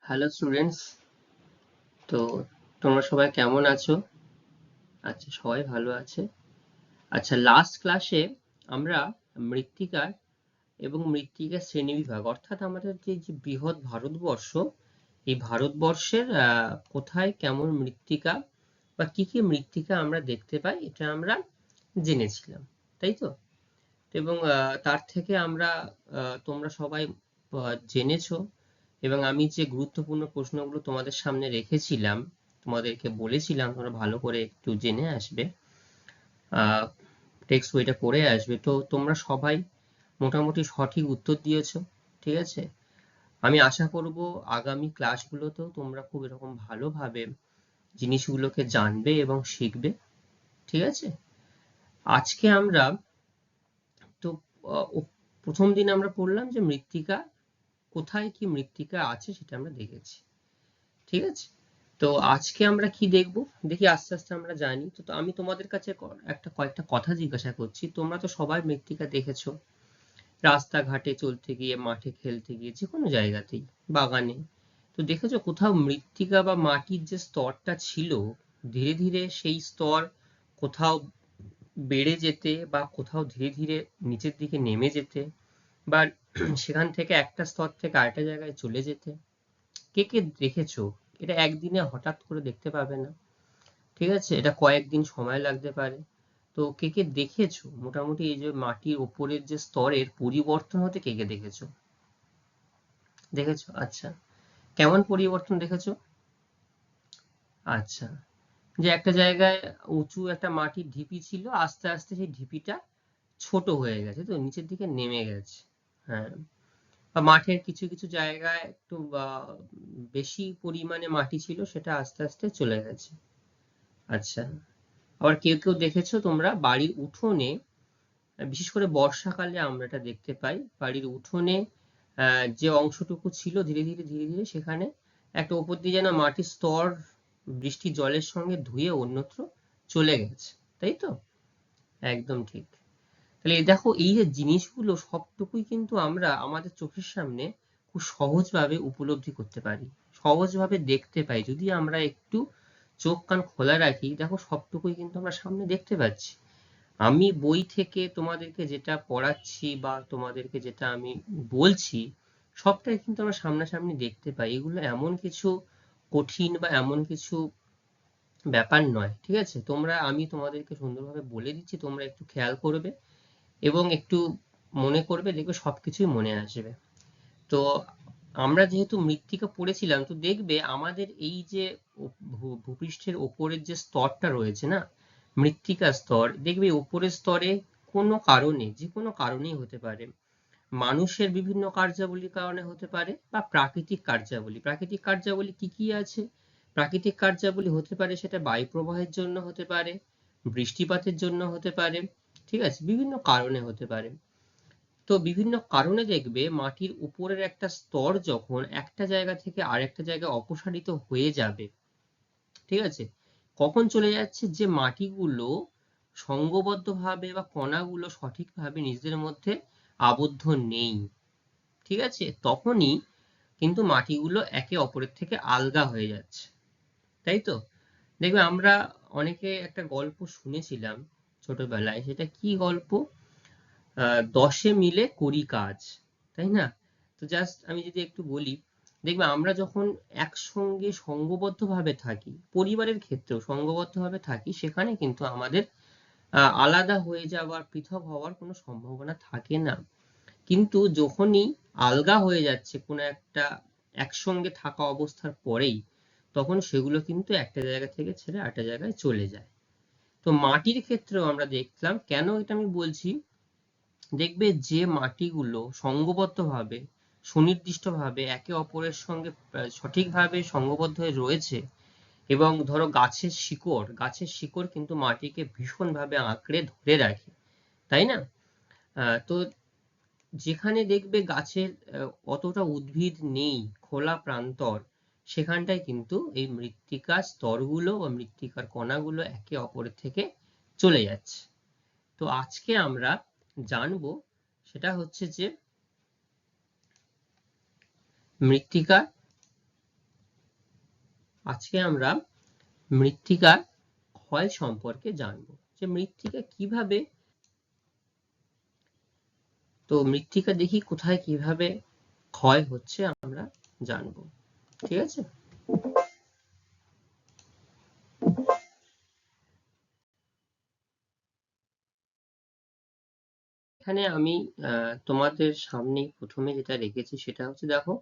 Hello students. তো তোমরা সবাই কেমন আছো? আচ্ছা, সবাই ভালো আছে। আচ্ছা, লাস্ট ক্লাসে আমরা মৃত্তিকার এবং মৃত্তিকার শ্রেণীবিভাগ অর্থাৎ আমাদের যে বৃহৎ ভারতবর্ষ, এই ভারতবর্ষের কোথায় কেমন মৃত্তিকা বা কি কি মৃত্তিকা আমরা দেখতে পাই এটা আমরা জেনেছিলাম, তাই তো? এবং তার থেকে আমরা তোমরা সবাই জেনেছো, এবং আমি যে গুরুত্বপূর্ণ প্রশ্নগুলো তোমাদের সামনে রেখেছিলাম, তোমাদেরকে বলেছিলাম তোমরা ভালো করে একটু জেনে আসবে, টেক্সট বইটা পড়ে আসবে। তো তোমরা সবাই মোটামুটি সঠিক উত্তর দিয়েছো, ঠিক আছে? আমি আশা করব আগামী ক্লাসগুলোতেও তোমরা খুব এরকম ভালোভাবে জিনিসগুলোকে জানবে এবং শিখবে, ঠিক আছে? আজকে আমরা তো প্রথম দিন আমরা পড়লাম যে মৃত্তিকা কোথায় কি মৃত্তিকা আছে সেটা আমরা দেখেছি, ঠিক আছে? তো আজকে আমরা কি দেখব, দেখি আস্তে আস্তে আমরা জানি। তো আমি তোমাদের কাছে কয়েকটা কথা জিজ্ঞাসা করছি। তোমরা তো সবাই মৃত্তিকা দেখেছো, রাস্তাঘাটে চলতে গিয়ে, মাঠে খেলতে গিয়ে, যে কোনো জায়গাতেই, বাগানে। তো দেখেছো কোথাও মৃত্তিকা বা মাটির যে স্তরটা ছিল, ধীরে ধীরে সেই স্তর কোথাও বেড়ে যেতে বা কোথাও ধীরে ধীরে নিচের দিকে নেমে যেতে, বা সেখান থেকে একটা স্তর থেকে আরেকটা জায়গায় চলে যেতে। কে কে দেখেছো? এটা একদিনে হঠাৎ করে দেখতে পাবে না, ঠিক আছে? এটা কয়েকদিন সময় লাগতে পারে। তো কে কে দেখেছো মোটামুটি এই যে মাটির ওপরের যে স্তরের পরিবর্তন হতে, কে কে দেখেছো? দেখেছো? আচ্ছা, কেমন পরিবর্তন দেখেছো? আচ্ছা, যে একটা জায়গায় উঁচু একটা মাটির ঢিপি ছিল, আস্তে আস্তে সেই ঢিপিটা ছোট হয়ে গেছে, তো নিচের দিকে নেমে গেছে। হ্যাঁ, বা মাঠের কিছু কিছু জায়গায় একটু বেশি পরিমাণে মাটি ছিল, সেটা আস্তে আস্তে চলে গেছে। আচ্ছা, আবার কেউ কেউ দেখেছো তোমরা বাড়ির উঠোনে, বিশেষ করে বর্ষাকালে আমরা এটা দেখতে পাই, বাড়ির উঠোনে যে অংশটুকু ছিল ধীরে ধীরে ধীরে ধীরে সেখানে একটা উপর দিয়ে যেন মাটির স্তর বৃষ্টির জলের সঙ্গে ধুয়ে অন্যত্র চলে গেছে, তাই তো? একদম ঠিক। তাহলে এই দেখো, এই যে জিনিসগুলো সবটুকুই কিন্তু আমরা আমাদের চোখের সামনে খুব সহজভাবে উপলব্ধি করতে পারি, সহজভাবে দেখতে পাই যদি আমরা একটু চোখ কান খোলা রাখি। দেখো, সবটুকুই কিন্তু আমরা সামনে দেখতে পাচ্ছি। আমি বই থেকে তোমাদেরকে যেটা পড়াচ্ছি বা তোমাদেরকে যেটা আমি বলছি, সবটাই কিন্তু আমরা সামনাসামনি দেখতে পাই। এগুলো এমন কিছু কঠিন বা এমন কিছু ব্যাপার নয়, ঠিক আছে? আমি তোমাদেরকে সুন্দরভাবে বলে দিচ্ছি, তোমরা একটু খেয়াল করবে এবং একটু মনে করবে, দেখবে সবকিছুই মনে আসবে। তো আমরা যেহেতু মৃত্তিকা পড়েছিলাম, তো দেখবে আমাদের এই যে ভূপৃষ্ঠের ওপরের যে স্তরটা রয়েছে না, মৃত্তিকা স্তর, দেখবে ওপরের স্তরে কোনো কারণে, যে কোনো কারণেই হতে পারে, মানুষের বিভিন্ন কার্যাবলীর কারণে হতে পারে বা প্রাকৃতিক কার্যাবলী। প্রাকৃতিক কার্যাবলী কি কি আছে? প্রাকৃতিক কার্যাবলী হতে পারে সেটা বায়ু প্রবাহের জন্য হতে পারে, বৃষ্টিপাতের জন্য হতে পারে, ঠিক আছে? বিভিন্ন কারণে হতে পারে। তো বিভিন্ন কারণে দেখবে মাটির উপরের একটা স্তর যখন একটা জায়গা থেকে আরেকটা জায়গায় অপসারিত হয়ে যাবে, ঠিক আছে? কখন চলে যাচ্ছে? যে মাটিগুলো সংঘবদ্ধভাবে বা কণাগুলো সঠিকভাবে নিজেদের মধ্যে আবদ্ধ নেই, ঠিক আছে? তখনই কিন্তু মাটিগুলো একে অপরের থেকে আলগা হয়ে যাচ্ছে, তাই তো? দেখবে আমরা অনেকে একটা গল্প শুনেছিলাম ছোটবেলায়, সেটা কি গল্প? দশে মিলে করি কাজ, তাই না? তো জাস্ট আমি যদি একটু বলি, দেখবে আমরা যখন একসঙ্গে সংঘবদ্ধভাবে থাকি, পরিবারের ক্ষেত্রেও সংঘবদ্ধভাবে থাকি, সেখানে কিন্তু আমাদের আলাদা হয়ে যাওয়ার, পৃথক হওয়ার কোনো সম্ভাবনা থাকে না। কিন্তু যখনই আলগা হয়ে যাচ্ছে কোনো একটা একসঙ্গে থাকা অবস্থার পরেই, তখন সেগুলো কিন্তু একটা জায়গা থেকে ছেড়ে আরেকটা জায়গায় চলে যায়। তো মাটির ক্ষেত্রেও আমরা দেখলাম, কেন এটা আমি বলছি, দেখবে যে মাটিগুলো সংঘবদ্ধভাবে, সুনির্দিষ্টভাবে একে অপরের সঙ্গে সঠিকভাবে সংঘবদ্ধ হয়ে রয়েছে, এবং ধরো গাছের শিকড় কিন্তু মাটিকে ভীষণভাবে আঁকড়ে ধরে রাখে, তাই না? তো যেখানে দেখবে গাছের অতটা উদ্ভিদ নেই, খোলা প্রান্তর, সেখানটায় কিন্তু এই মৃত্তিকার স্তরগুলো বা মৃত্তিকার কণাগুলো একে অপরের থেকে চলে যাচ্ছে। তো আজকে আমরা জানবো, সেটা হচ্ছে যে মৃত্তিকা আজকে আমরা মৃত্তিকার ক্ষয় সম্পর্কে জানবো, যে মৃত্তিকা কিভাবে, তো মৃত্তিকা দেখি কোথায় কিভাবে ক্ষয় হচ্ছে আমরা জানবো। ঠিক আছে, এখানে আমি তোমাদের সামনে প্রথমে যেটা রেখেছি সেটা হচ্ছে, দেখো,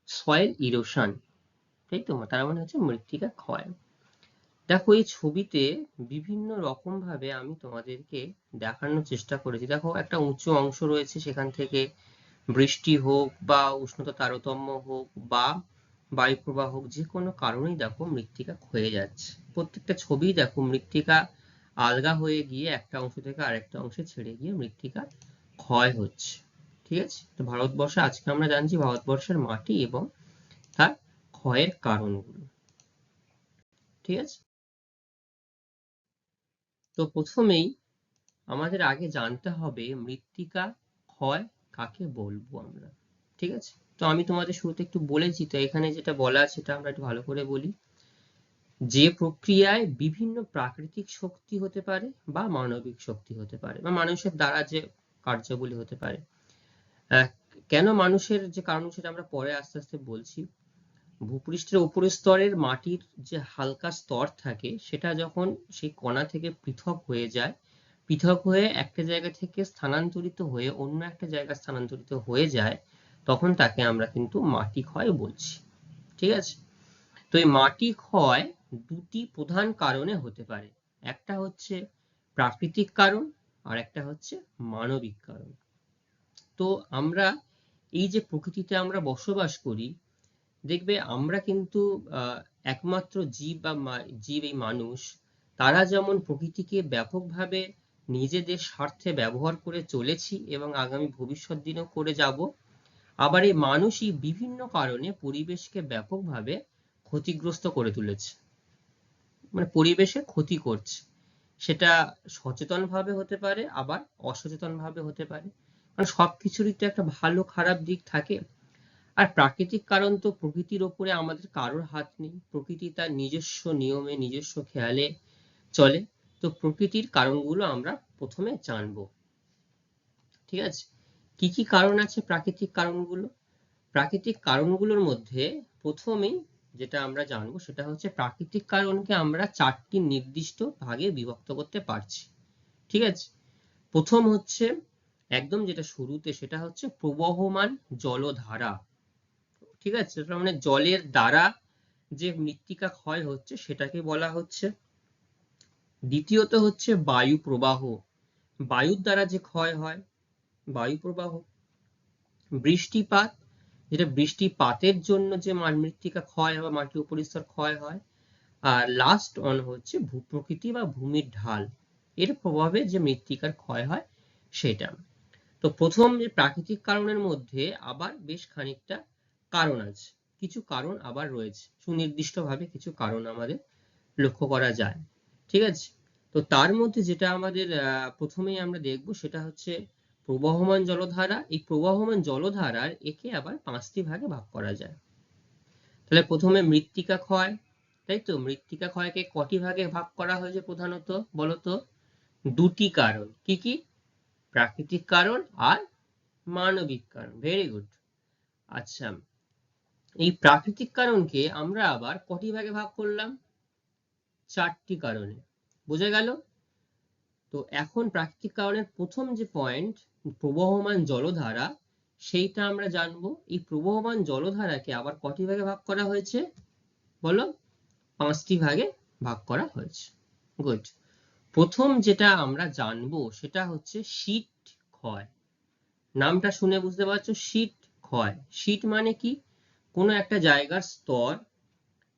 সয়েল ইরোশন, তাই তো, তার মানে হচ্ছে মৃত্তিকা ক্ষয়। দেখো এই ছবিতে বিভিন্ন রকম ভাবে আমি তোমাদেরকে দেখানোর চেষ্টা করেছি। দেখো একটা উঁচু অংশ রয়েছে, সেখান থেকে বৃষ্টি হোক বা উষ্ণতা তারতম্য হোক বা বায়ুপ্রবাহ হোক, যে কোনো কারণেই দেখো মৃত্তিকা ক্ষয়ে যাচ্ছে। প্রত্যেকটা ছবি দেখো মৃত্তিকা আলগা হয়ে গিয়ে একটা অংশ থেকে আরেকটা অংশে ছেড়ে গিয়ে মৃত্তিকা ক্ষয় হচ্ছে। ঠিক আছে, তো ভারতবর্ষে আজকে আমরা জানছি ভারতবর্ষের মাটি এবং তার ক্ষয়ের কারণগুলো। ঠিক আছে, তো প্রথমেই আমাদের আগে জানতে হবে মৃত্তিকা ক্ষয় কাকে বলবো আমরা। ঠিক আছে, তো আমি তোমাদের শুরুতে একটু বলেছি, তো এখানে যেটা বলা আছে সেটা আমরা একটু ভালো করে বলি। যে প্রক্রিয়ায় বিভিন্ন প্রাকৃতিক শক্তি হতে পারে বা মানবিক শক্তি হতে পারে বা মানুষের দ্বারা যে কার্যাবলী হতে পারে। আহ, কেন মানুষের যে কারণ সেটা আমরা পরে আস্তে আস্তে বলছি। ভূপৃষ্ঠের উপরের স্তরের মাটির যে হালকা স্তর থাকে, সেটা যখন সেই কণা থেকে পৃথক হয়ে যায়, পৃথক হয়ে একটা জায়গা থেকে স্থানান্তরিত হয়ে অন্য একটা জায়গায় স্থানান্তরিত হয়ে যায়, তখন তাকে আমরা কিন্তু মাটি ক্ষয় বলছি। ঠিক আছে, তো এই মাটি ক্ষয় দুটি প্রধান কারণে হতে পারে। একটা হচ্ছে প্রাকৃতিক কারণ, আর একটা হচ্ছে মানবিক কারণ। তো আমরা এই যে প্রকৃতিতে আমরা বসবাস করি, দেখবে আমরা কিন্তু একমাত্র জীব বা জীব এই মানুষ, তারা যেমন প্রকৃতিকে ব্যাপকভাবে নিজেদের স্বার্থে ব্যবহার করে চলেছি এবং আগামী ভবিষ্যৎ দিনেও করে যাব, আবার এই মানুষই বিভিন্ন কারণে পরিবেশকে ব্যাপকভাবে ক্ষতিগ্রস্ত করে তুলেছে, মানে পরিবেশের ক্ষতি করছে। সেটা সচেতনভাবে হতে পারে, আবার অসচেতনভাবে হতে পারে, কারণ সবকিছুরই তো একটা ভালো খারাপ দিক থাকে। আর প্রাকৃতিক কারণ তো প্রকৃতির ওপরে আমাদের কারোর হাত নেই, প্রকৃতি তার নিজস্ব নিয়মে নিজস্ব খেয়ালে চলে। তো প্রকৃতির কারণগুলো আমরা প্রথমে জানবো। ঠিক আছে, কি কি কারণ আছে প্রাকৃতিক কারণগুলো? প্রাকৃতিক কারণগুলোর মধ্যে প্রথমেই যেটা আমরা জানবো সেটা হচ্ছে, প্রাকৃতিক কারণকে আমরা চারটি নির্দিষ্ট ভাগে বিভক্ত করতে পারছি। ঠিক আছে, প্রথম হচ্ছে একদম যেটা শুরুতে, সেটা হচ্ছে প্রবহমান জলধারা। ঠিক আছে, তার মানে জলের দ্বারা যে মৃত্তিকা ক্ষয় হচ্ছে সেটাকে বলা হচ্ছে। দ্বিতীয়ত হচ্ছে বায়ু প্রবাহ, বায়ুর দ্বারা যে ক্ষয় হয়, বায়ু প্রবাহ। বৃষ্টিপাত, যেটা বৃষ্টিপাতের জন্য যে মৃত্তিকা ক্ষয় হয় বা মাটির উপরিস্তর ক্ষয় হয়। আর লাস্ট অন হচ্ছে ভূপ্রকৃতি বা ভূমির ঢাল, এর প্রভাবে যে মৃত্তিকার ক্ষয় হয় সেটা। তো প্রথম যে প্রাকৃতিক কারণের মধ্যে আবার বেশ খানিকটা কারণ আছে, কিছু কারণ আবার রয়েছে, সুনির্দিষ্টভাবে কিছু কারণ আমাদের লক্ষ্য করা যায়। ঠিক আছে, তো তার মধ্যে যেটা আমাদের প্রথমেই আমরা দেখব সেটা হচ্ছে প্রবহমান জলধারা। এই প্রবহমান জলধারার একে আবার পাঁচটি ভাগে ভাগ করা যায়। তাহলে প্রথমে মৃত্তিকা ক্ষয়, তাই তো, মৃত্তিকা ক্ষয়কে কটি ভাগে ভাগ করা হয়েছে প্রধানত বলতো? দুটি কারণ, কি কি? প্রাকৃতিক কারণ আর মানবিক কারণ। Very good. আচ্ছা, এই প্রাকৃতিক কারণকে আমরা আবার কটি ভাগে ভাগ করলাম? চারটি কারণে। বোঝা গেল? তো এখন প্রাকৃতিক কারণের প্রথম যে পয়েন্ট, প্রবহমান জলধারা, সেইটা আমরা জানবো। এই প্রবহমান জলধারাকে আবার কটি ভাগে ভাগ করা হয়েছে বলো? পাঁচটি ভাগে ভাগ করা হয়েছে। গুড। প্রথম যেটা আমরা জানবো সেটা হচ্ছে শীত ক্ষয়। নামটা শুনে বুঝতে পারছো, শীত ক্ষয়। শীত মানে কি? কোনো একটা জায়গার স্তর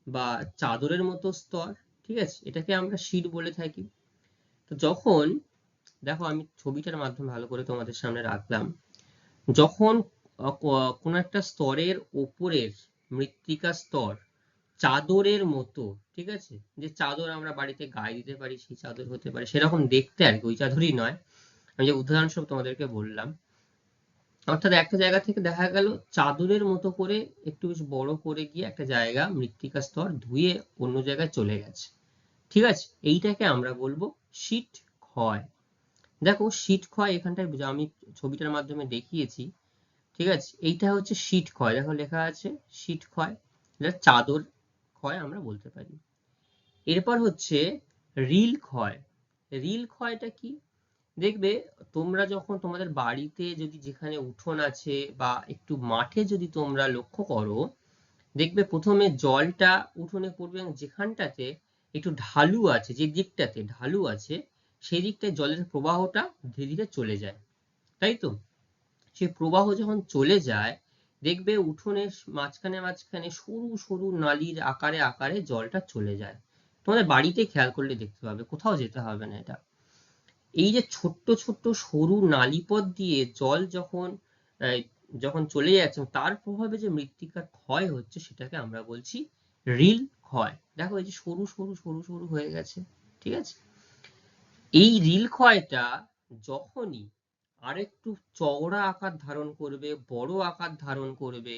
বা চাদরের মতো স্তর, ঠিক আছে, এটাকে আমরা শীত বলে থাকি। তো যখন, দেখো আমি ছবিটার মাধ্যমে ভালো করে তোমাদের সামনে রাখলাম, যখন কোনো একটা স্তরের ওপরের মৃত্তিকা স্তর চাদরের মতো, ঠিক আছে, যে চাদর আমরা বাড়িতে গায়ে দিতে পারি সেই চাদর হতে পারে, সেরকম দেখতে আর কি, ওই চাদরই নয়, আমি যে উদাহরণস্বরূপ তোমাদেরকে বললাম, অর্থাৎ একটা জায়গা থেকে দেখা গেল চাদরের মতো করে একটু বেশ বড় করে গিয়ে একটা জায়গা মৃত্তিকা স্তর ধুয়ে অন্য জায়গায় চলে গেছে। ঠিক আছে, এইটাকে আমরা বলবো শীট ক্ষয়। দেখো শীট ক্ষয় এখানটায় আমি ছবিটার মাধ্যমে দেখিয়েছি। ঠিক আছে, এইটা হচ্ছে শীট ক্ষয়, দেখো লেখা আছে শীট ক্ষয়, এটা চাদর ক্ষয় আমরা বলতে পারি। এরপর হচ্ছে রিল ক্ষয়। রিল ক্ষয়টা কি? দেখবে তোমরা যখন তোমাদের বাড়িতে যদি যেখানে উঠোন আছে বা একটু মাঠে যদি তোমরা লক্ষ্য করো, দেখবে প্রথমে জলটা উঠোনে পড়বে এবং যেখানটাতে একটু ঢালু আছে, যে দিকটাতে ঢালু আছে সেই দিকটায় জলের প্রবাহটা ধীরে ধীরে চলে যায়, তাই তো? সেই প্রবাহ যখন চলে যায় দেখবে উঠোনের মাঝখানে মাঝখানে সরু সরু নালীর আকারে আকারে জলটা চলে যায়। তোমাদের বাড়িতে খেয়াল করলে দেখতে পাবে, কোথাও যেতে হবে না এটা। এই যে ছোট্ট ছোট্ট সরু নালীপথ দিয়ে জল যখন যখন চলে যাচ্ছে তার প্রভাবে যে মৃত্তিকার ক্ষয় হচ্ছে সেটাকে আমরা বলছি রিল ক্ষয়। দেখো এই যে সরু সরু সরু সরু হয়ে গেছে। ঠিক আছে, এই রিল ক্ষয়টা যখনই আরেকটু চওড়া আকার ধারণ করবে, বড় আকার ধারণ করবে,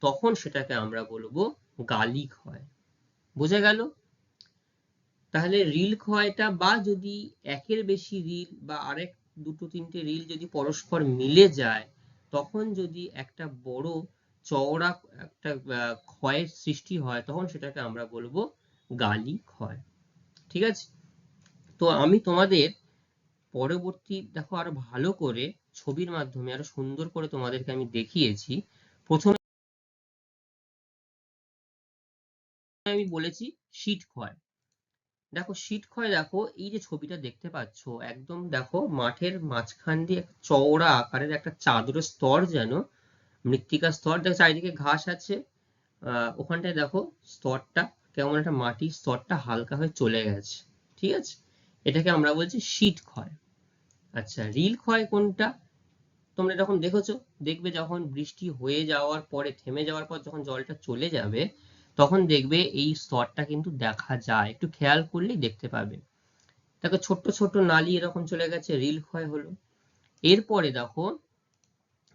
তখন সেটাকে আমরা বলবো গালি ক্ষয়। বোঝা গেল? তাহলে রিল ক্ষয়টা, বা যদি একের বেশি রিল বা আরেক দুটো তিনটে রিল যদি পরস্পর মিলে যায়, তখন যদি একটা বড় চওড়া একটা ক্ষয়ের সৃষ্টি হয়, তখন সেটাকে আমরা বলবো গালি ক্ষয়। ঠিক আছে, তো আমি তোমাদের পরবর্তী দেখো আরো ভালো করে ছবির মাধ্যমে আরো সুন্দর করে তোমাদেরকে আমি দেখিয়েছি। প্রথমে আমি বলেছি শীট ক্ষয়। দেখো শীট ক্ষয়, দেখো এই যে ছবিটা দেখতে পাচ্ছ একদম দেখো মাঠের মাঝখান দিয়ে চওড়া আকারের একটা চাদরের স্তর, যেন মৃত্তিকা স্তর, দেখো চারিদিকে ঘাস আছে, ওখানটায় দেখো স্তরটা কেমন একটা মাটির স্তরটা হালকা হয়ে চলে গেছে। ঠিক আছে, এটাকে আমরা বলছি শীট ক্ষয়। আচ্ছা, রিল ক্ষয় কোনটা? তোমরা এরকম দেখেছো, দেখবে যখন বৃষ্টি হয়ে যাওয়ার পরে, থেমে যাওয়ার পর যখন জলটা চলে যাবে, তখন দেখবে এই স্তরটা কিন্তু দেখা যায়, একটু খেয়াল করলেই দেখতে পাবে। দেখো ছোট্ট ছোট্ট নালী এরকম চলে গেছে, রিল ক্ষয় হলো। এরপরে দেখো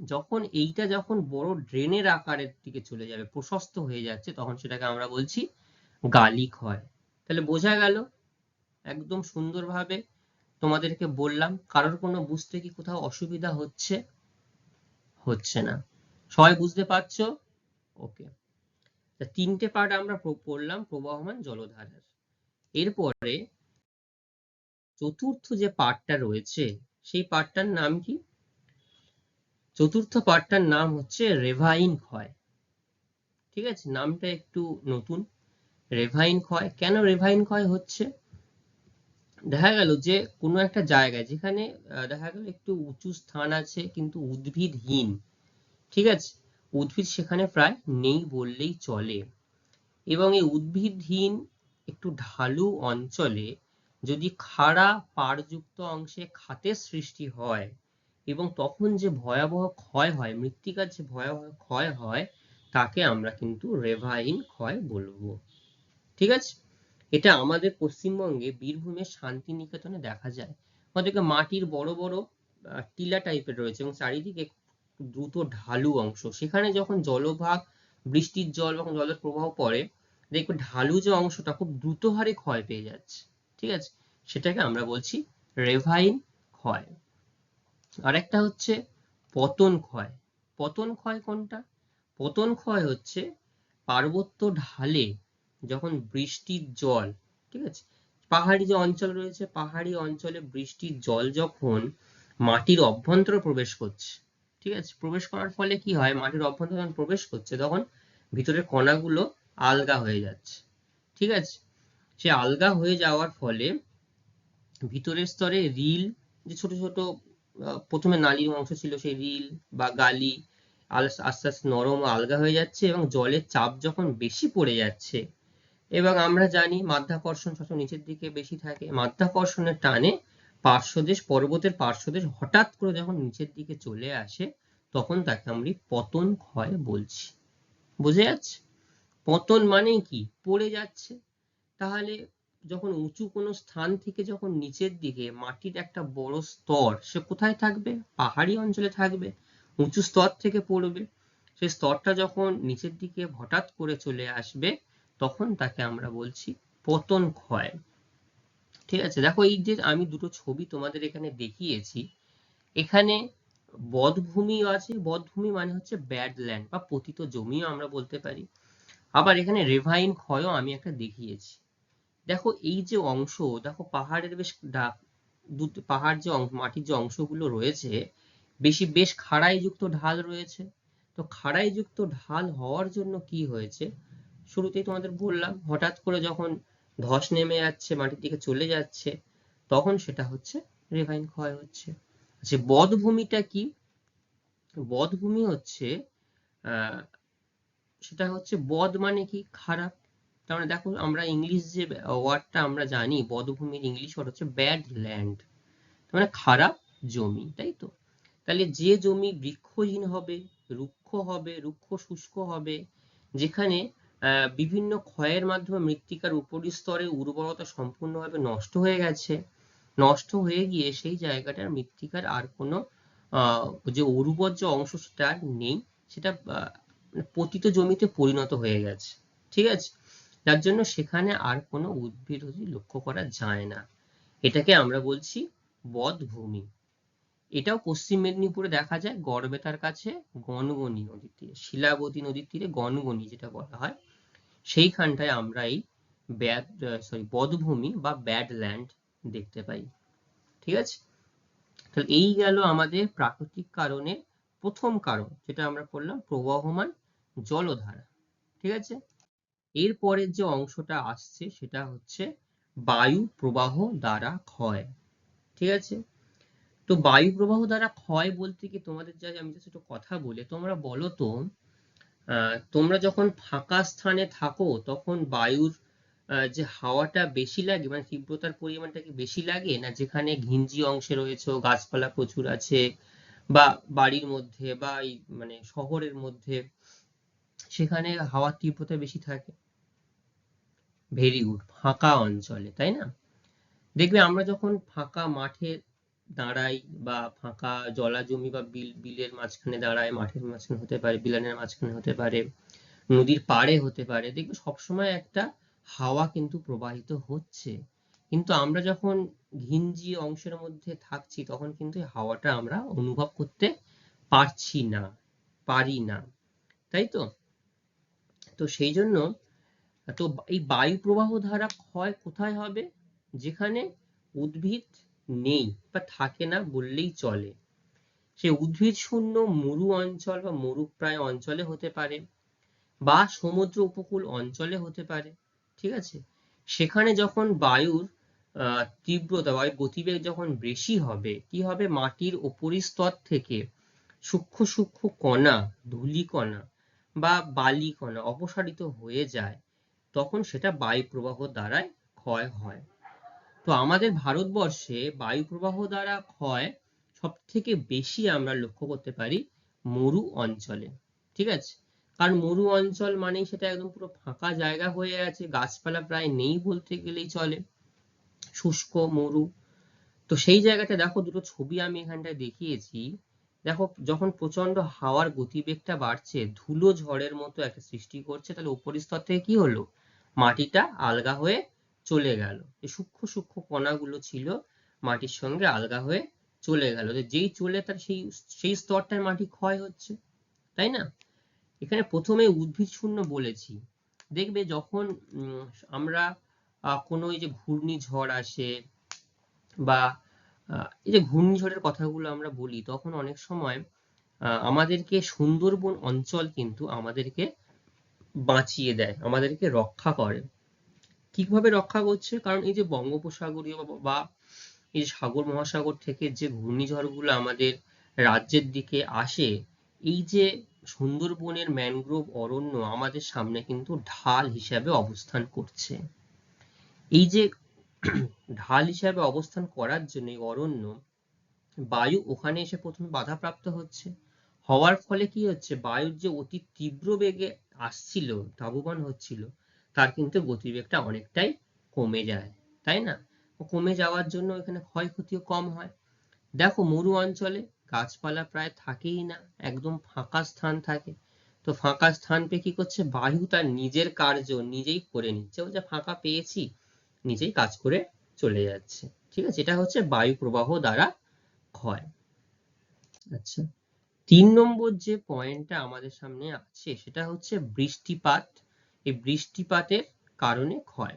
যখন এইটা যখন বড় ড্রেনের আকারের দিকে চলে যাবে, প্রশস্ত হয়ে যাচ্ছে, তখন সেটাকে আমরা বলছি গালি ক্ষয়। তাহলে বোঝা গেল একদম সুন্দরভাবে তোমাদেরকে বললাম। কারোর কোনো বুঝতে কি কোথাও অসুবিধা হচ্ছে? হচ্ছে না? সবাই বুঝতে পারছো? ওকে, তিনটে পার্ট আমরা পড়লাম প্রবাহমান জলধারার। এরপরে চতুর্থ যে পার্টটা রয়েছে সেই পার্টটার নাম কি? চতুর্থ পার্টটার নাম হচ্ছে রেভাইন ক্ষয়। ঠিক আছে, নামটা একটু নতুন, রেভাইন ক্ষয়। কেন রেভাইন ক্ষয় হচ্ছে? দেখা গেল যে কোনো একটা জায়গায় যেখানে দেখা গেল একটু উঁচু স্থান আছে কিন্তু উদ্ভিদহীন, ঠিক আছে, উদ্ভিদ সেখানে প্রায় নেই বললেই চলে, এবং এই উদ্ভিদহীন একটু ঢালু অঞ্চলে যদি খাড়া পাড়যুক্ত অংশে খাতের সৃষ্টি হয় এবং তখন যে ভয়াবহ ক্ষয় হয়, মৃত্তিকার যে ভয়াবহ ক্ষয় হয়, তাকে আমরা কিন্তু রেভাইন ক্ষয় বলবো। ঠিক আছে, এটা আমাদের পশ্চিমবঙ্গে বীরভূমের শান্তিনিকেতনে দেখা যায়। আমাদেরকে মাটির বড় বড় টিলা টাইপের রয়েছে এবং চারিদিকে দ্রুত ঢালু অংশ, সেখানে যখন জলভাগ, বৃষ্টির জল যখন জলের প্রবাহ পড়ে, দেখবে ঢালু যে অংশটা খুব দ্রুত হারে ক্ষয় পেয়ে যাচ্ছে। ঠিক আছে, সেটাকে আমরা বলছি রেভাইন ক্ষয়। আরেকটা হচ্ছে পতন ক্ষয়। পতন ক্ষয় কোনটা? পতন ক্ষয় হচ্ছে পার্বত্য ঢালে যখন বৃষ্টির জল, ঠিক আছে, পাহাড়ি যে অঞ্চল রয়েছে, পাহাড়ি অঞ্চলে বৃষ্টির জল যখন মাটির অভ্যন্তরে প্রবেশ করছে, ঠিক আছে, প্রবেশ করার ফলে কি হয়, মাটির অভ্যন্তরে যখন প্রবেশ করছে তখন ভিতরের কণাগুলো আলগা হয়ে যাচ্ছে। ঠিক আছে, সে আলগা হয়ে যাওয়ার ফলে ভিতরের স্তরে রিল, যে ছোট ছোট প্রথমে নালীর অংশ ছিল সেই রিল বা গালি আস্তে আস্তে নরম আলগা হয়ে যাচ্ছে, এবং জলের চাপ যখন বেশি পড়ে যাচ্ছে, এবং আমরা জানি মাধ্যাকর্ষণ সবসময় নিচের দিকে বেশি থাকে, মাধ্যাকর্ষণের টানে পার্শ্বদেশ, পর্বতের পার্শ্বদেশ হঠাৎ করে যখন নিচের দিকে চলে আসে, তখন তাকে আমরা পতন ক্ষয় বলছি। বুঝে যাচ্ছে? পতন মানে কি? পড়ে যাচ্ছে। তাহলে যখন উঁচু কোনো স্থান থেকে যখন নিচের দিকে মাটির একটা বড় স্তর, সে কোথায় থাকবে? পাহাড়ি অঞ্চলে থাকবে। উঁচু স্তর থেকে পড়বে, সেই স্তরটা যখন নিচের দিকে হঠাৎ করে চলে আসবে তখন তাকে আমরা বলছি পতন ক্ষয়। ঠিক আছে, দেখো এই যে আমি দুটো ছবি তোমাদের এখানে দেখিয়েছি, এখানে বধ্যভূমি আছে, বধ্যভূমি মানে হচ্ছে ব্যাড ল্যান্ড বা পতিত জমিও আমরা বলতে পারি। আবার এখানে রেভাইন ক্ষয়ও আমি একটা দেখিয়েছি। দেখো এই যে অংশ, দেখো পাহাড়ের বেশ পাহাড় যে মাটির যে অংশগুলো রয়েছে বেশ খাড়াই যুক্ত ঢাল রয়েছে। তো খাড়াই যুক্ত ঢাল হওয়ার জন্য কি হয়েছে, শুরুতেই তোমাদের বললাম হঠাৎ করে যখন ধস নেমে যাচ্ছে মাটির দিকে চলে যাচ্ছে তখন সেটা হচ্ছে রেভাইন ক্ষয় হচ্ছে। আচ্ছা, বধ্যভূমিটা কি? বধ্যভূমি হচ্ছে আহ সেটা হচ্ছে বদ মানে কি খারাপ, তার মানে দেখো আমরা ইংলিশ যে ওয়ার্ডটা আমরা জানি বধ্যভূমির ইংলিশ ওয়ার্ড হচ্ছে ব্যাড ল্যান্ড, মানে খারাপ জমি, তাই তো? তাহলে যে জমি বৃক্ষহীন হবে, রুক্ষ হবে, রুক্ষ শুষ্ক হবে, যেখানে বিভিন্ন ক্ষয়ের মাধ্যমে মৃত্তিকার উপরিস্তরের উর্বরতা সম্পূর্ণভাবে নষ্ট হয়ে গেছে, নষ্ট হয়ে গিয়ে সেই জায়গাটার মৃত্তিকার আর কোনো যে উর্বর যে অংশ সেটা আর নেই, সেটা পতিত জমিতে পরিণত হয়ে গেছে। ঠিক আছে, যার জন্য সেখানে আর কোনো উদ্ভিদ লক্ষ্য করা যায় না, এটাকে আমরা বলছি বধ্যভূমি। এটাও পশ্চিম মেদিনীপুরে দেখা যায় গড়বেতার কাছে গনগনি নদীর তীরে, শিলাবতী নদীর তীরে গনগনি যেটা বলা হয়, সেইখানটায় আমরা এই বধ্যভূমি বা ব্যাড ল্যান্ড দেখতে পাই। ঠিক আছে, তাহলে এই গেল আমাদের প্রাকৃতিক কারণের প্রথম কারণ, যেটা আমরা পড়লাম প্রবাহমান জলধারা। ঠিক আছে, এরপরের যে অংশটা আসছে সেটা হচ্ছে বায়ু প্রবাহ দ্বারা ক্ষয়। ঠিক আছে, তো বায়ু প্রবাহ দ্বারা ক্ষয় বলতে কি তোমাদের যা আমি জাস্ট একটু কথা বলে, তোমরা বলো তো তোমরা যখন ফাঁকা স্থানে থাকো তখন বায়ুর যে হাওয়াটা বেশি লাগে, মানে তীব্রতার পরিমাণটা কি বেশি লাগে, না যেখানে ঘিঞ্জি অংশে রয়েছে গাছপালা প্রচুর আছে বা বাড়ির মধ্যে বা এই মানে শহরের মধ্যে সেখানে হাওয়ার তীব্রতা বেশি থাকে? ভেরি গুড, ফাঁকা অঞ্চলে, তাই না? দেখবে আমরা যখন ফাঁকা মাঠে দাঁড়াই বা ফাঁকা জলাজমি বা বিলের মাঝখানে দাঁড়াই, মাঠের মাঝখানে হতে পারে, বিলানের মাঝখানে হতে পারে, নদীর পাড়ে হতে পারে, দেখবে সবসময় একটা হাওয়া কিন্তু প্রবাহিত হচ্ছে, কিন্তু আমরা যখন ঘিঞ্জি অংশের মধ্যে থাকছি তখন কিন্তু হাওয়াটা আমরা অনুভব করতে পারছি না, পারি না, তাই তো? তো সেই জন্য তো এই বায়ু প্রবাহ ধারা ক্ষয় কোথায় হবে? যেখানে উদ্ভিদ নেই বা থাকে না বললেই চলে, সে উদ্ভিদ শূন্য মরু অঞ্চল বা মরুপ্রায় অঞ্চলে হতে পারে বা সমুদ্র উপকূল অঞ্চলে হতে পারে। ঠিক আছে, সেখানে যখন বায়ুর তীব্রতা বা গতিবেগ যখন বেশি হবে, কি হবে, মাটির উপরিস্তর থেকে সূক্ষ্ম সূক্ষ্ম কণা, ধূলিকণা বা বালিকণা অপসারিত হয়ে যায়, তখন সেটা বায়ু প্রবাহ দ্বারাই ক্ষয় হয়। তো আমাদের ভারতবর্ষে বায়ু প্রবাহ দ্বারা ক্ষয় সব থেকে বেশি আমরা লক্ষ্য করতে পারি মরু অঞ্চলে। ঠিক আছে, কারণ মরু অঞ্চল মানেই সেটা একদম পুরো ফাঁকা জায়গা হয়ে আছে, গাছপালা প্রায় নেই বলতে গেলেই চলে, শুষ্ক মরু। তো সেই জায়গাটা দেখো, দুটো ছবি আমি এখানটায় দেখিয়েছি, দেখো যখন প্রচন্ড হাওয়ার গতিবেগটা বাড়ছে, ধুলো ঝড়ের মতো একটা সৃষ্টি করছে, তাহলে উপরিস্তর থেকে কি হলো, মাটিটা আলগা হয়ে চলে গেল, এই সূক্ষ্ম সূক্ষ্ম কণাগুলো ছিল মাটির সঙ্গে আলগা হয়ে চলে গেল, যেই চলে তার সেই সেই স্তরটায় মাটি ক্ষয় হচ্ছে, তাই না? এখানে প্রথমে উদ্ভিদ শূন্য বলেছি, দেখবে যখন আমরা কোনো এই যে ঘূর্ণিঝড় আসে বা এই যে ঘূর্ণিঝড়ের কথাগুলো আমরা বলি, তখন অনেক সময় আমাদেরকে সুন্দরবন অঞ্চল কিন্তু আমাদেরকে বাঁচিয়ে দেয়, আমাদেরকে রক্ষা করে। কিভাবে রক্ষা করছে? কারণ এই যে বঙ্গোপসাগরীয় বা এই সাগর মহাসাগর থেকে যে ঘূর্ণিঝড়গুলো আমাদের রাজ্যের দিকে আসে, এই যে সুন্দরবনের ম্যানগ্রোভ অরণ্য আমাদের সামনে কিন্তু ঢাল হিসাবে অবস্থান করছে। এই যে ঢাল হিসাবে অবস্থান করার জন্য এই অরণ্য, বায়ু ওখানে এসে প্রথমে বাধাপ্রাপ্ত হচ্ছে, হওয়ার ফলে কি হচ্ছে, বায়ুর যে অতি তীব্র বেগে আসছিল, ধাবমান হচ্ছিল, তার কিন্তু গতিবেগটা অনেকটাই কমে যায়, তাই না? কমে যাওয়ার জন্য এখানে ক্ষয়ক্ষতিও কম হয়। দেখো মরু অঞ্চলে গাছপালা প্রায় থাকেই না, একদম ফাঁকা স্থান থাকে। তো ফাঁকা স্থান পেয়ে কি করছে, বায়ু তার নিজের কার্য নিজেই করে নিচ্ছে, ও যে ফাঁকা পেয়েছি নিজেই কাজ করে চলে যাচ্ছে। ঠিক আছে, এটা হচ্ছে বায়ু প্রবাহ দ্বারা ক্ষয়। আচ্ছা, 3 নম্বর যে পয়েন্টটা আমাদের সামনে আছে সেটা হচ্ছে বৃষ্টিপাত। এই বৃষ্টিপাতের কারণে ক্ষয়।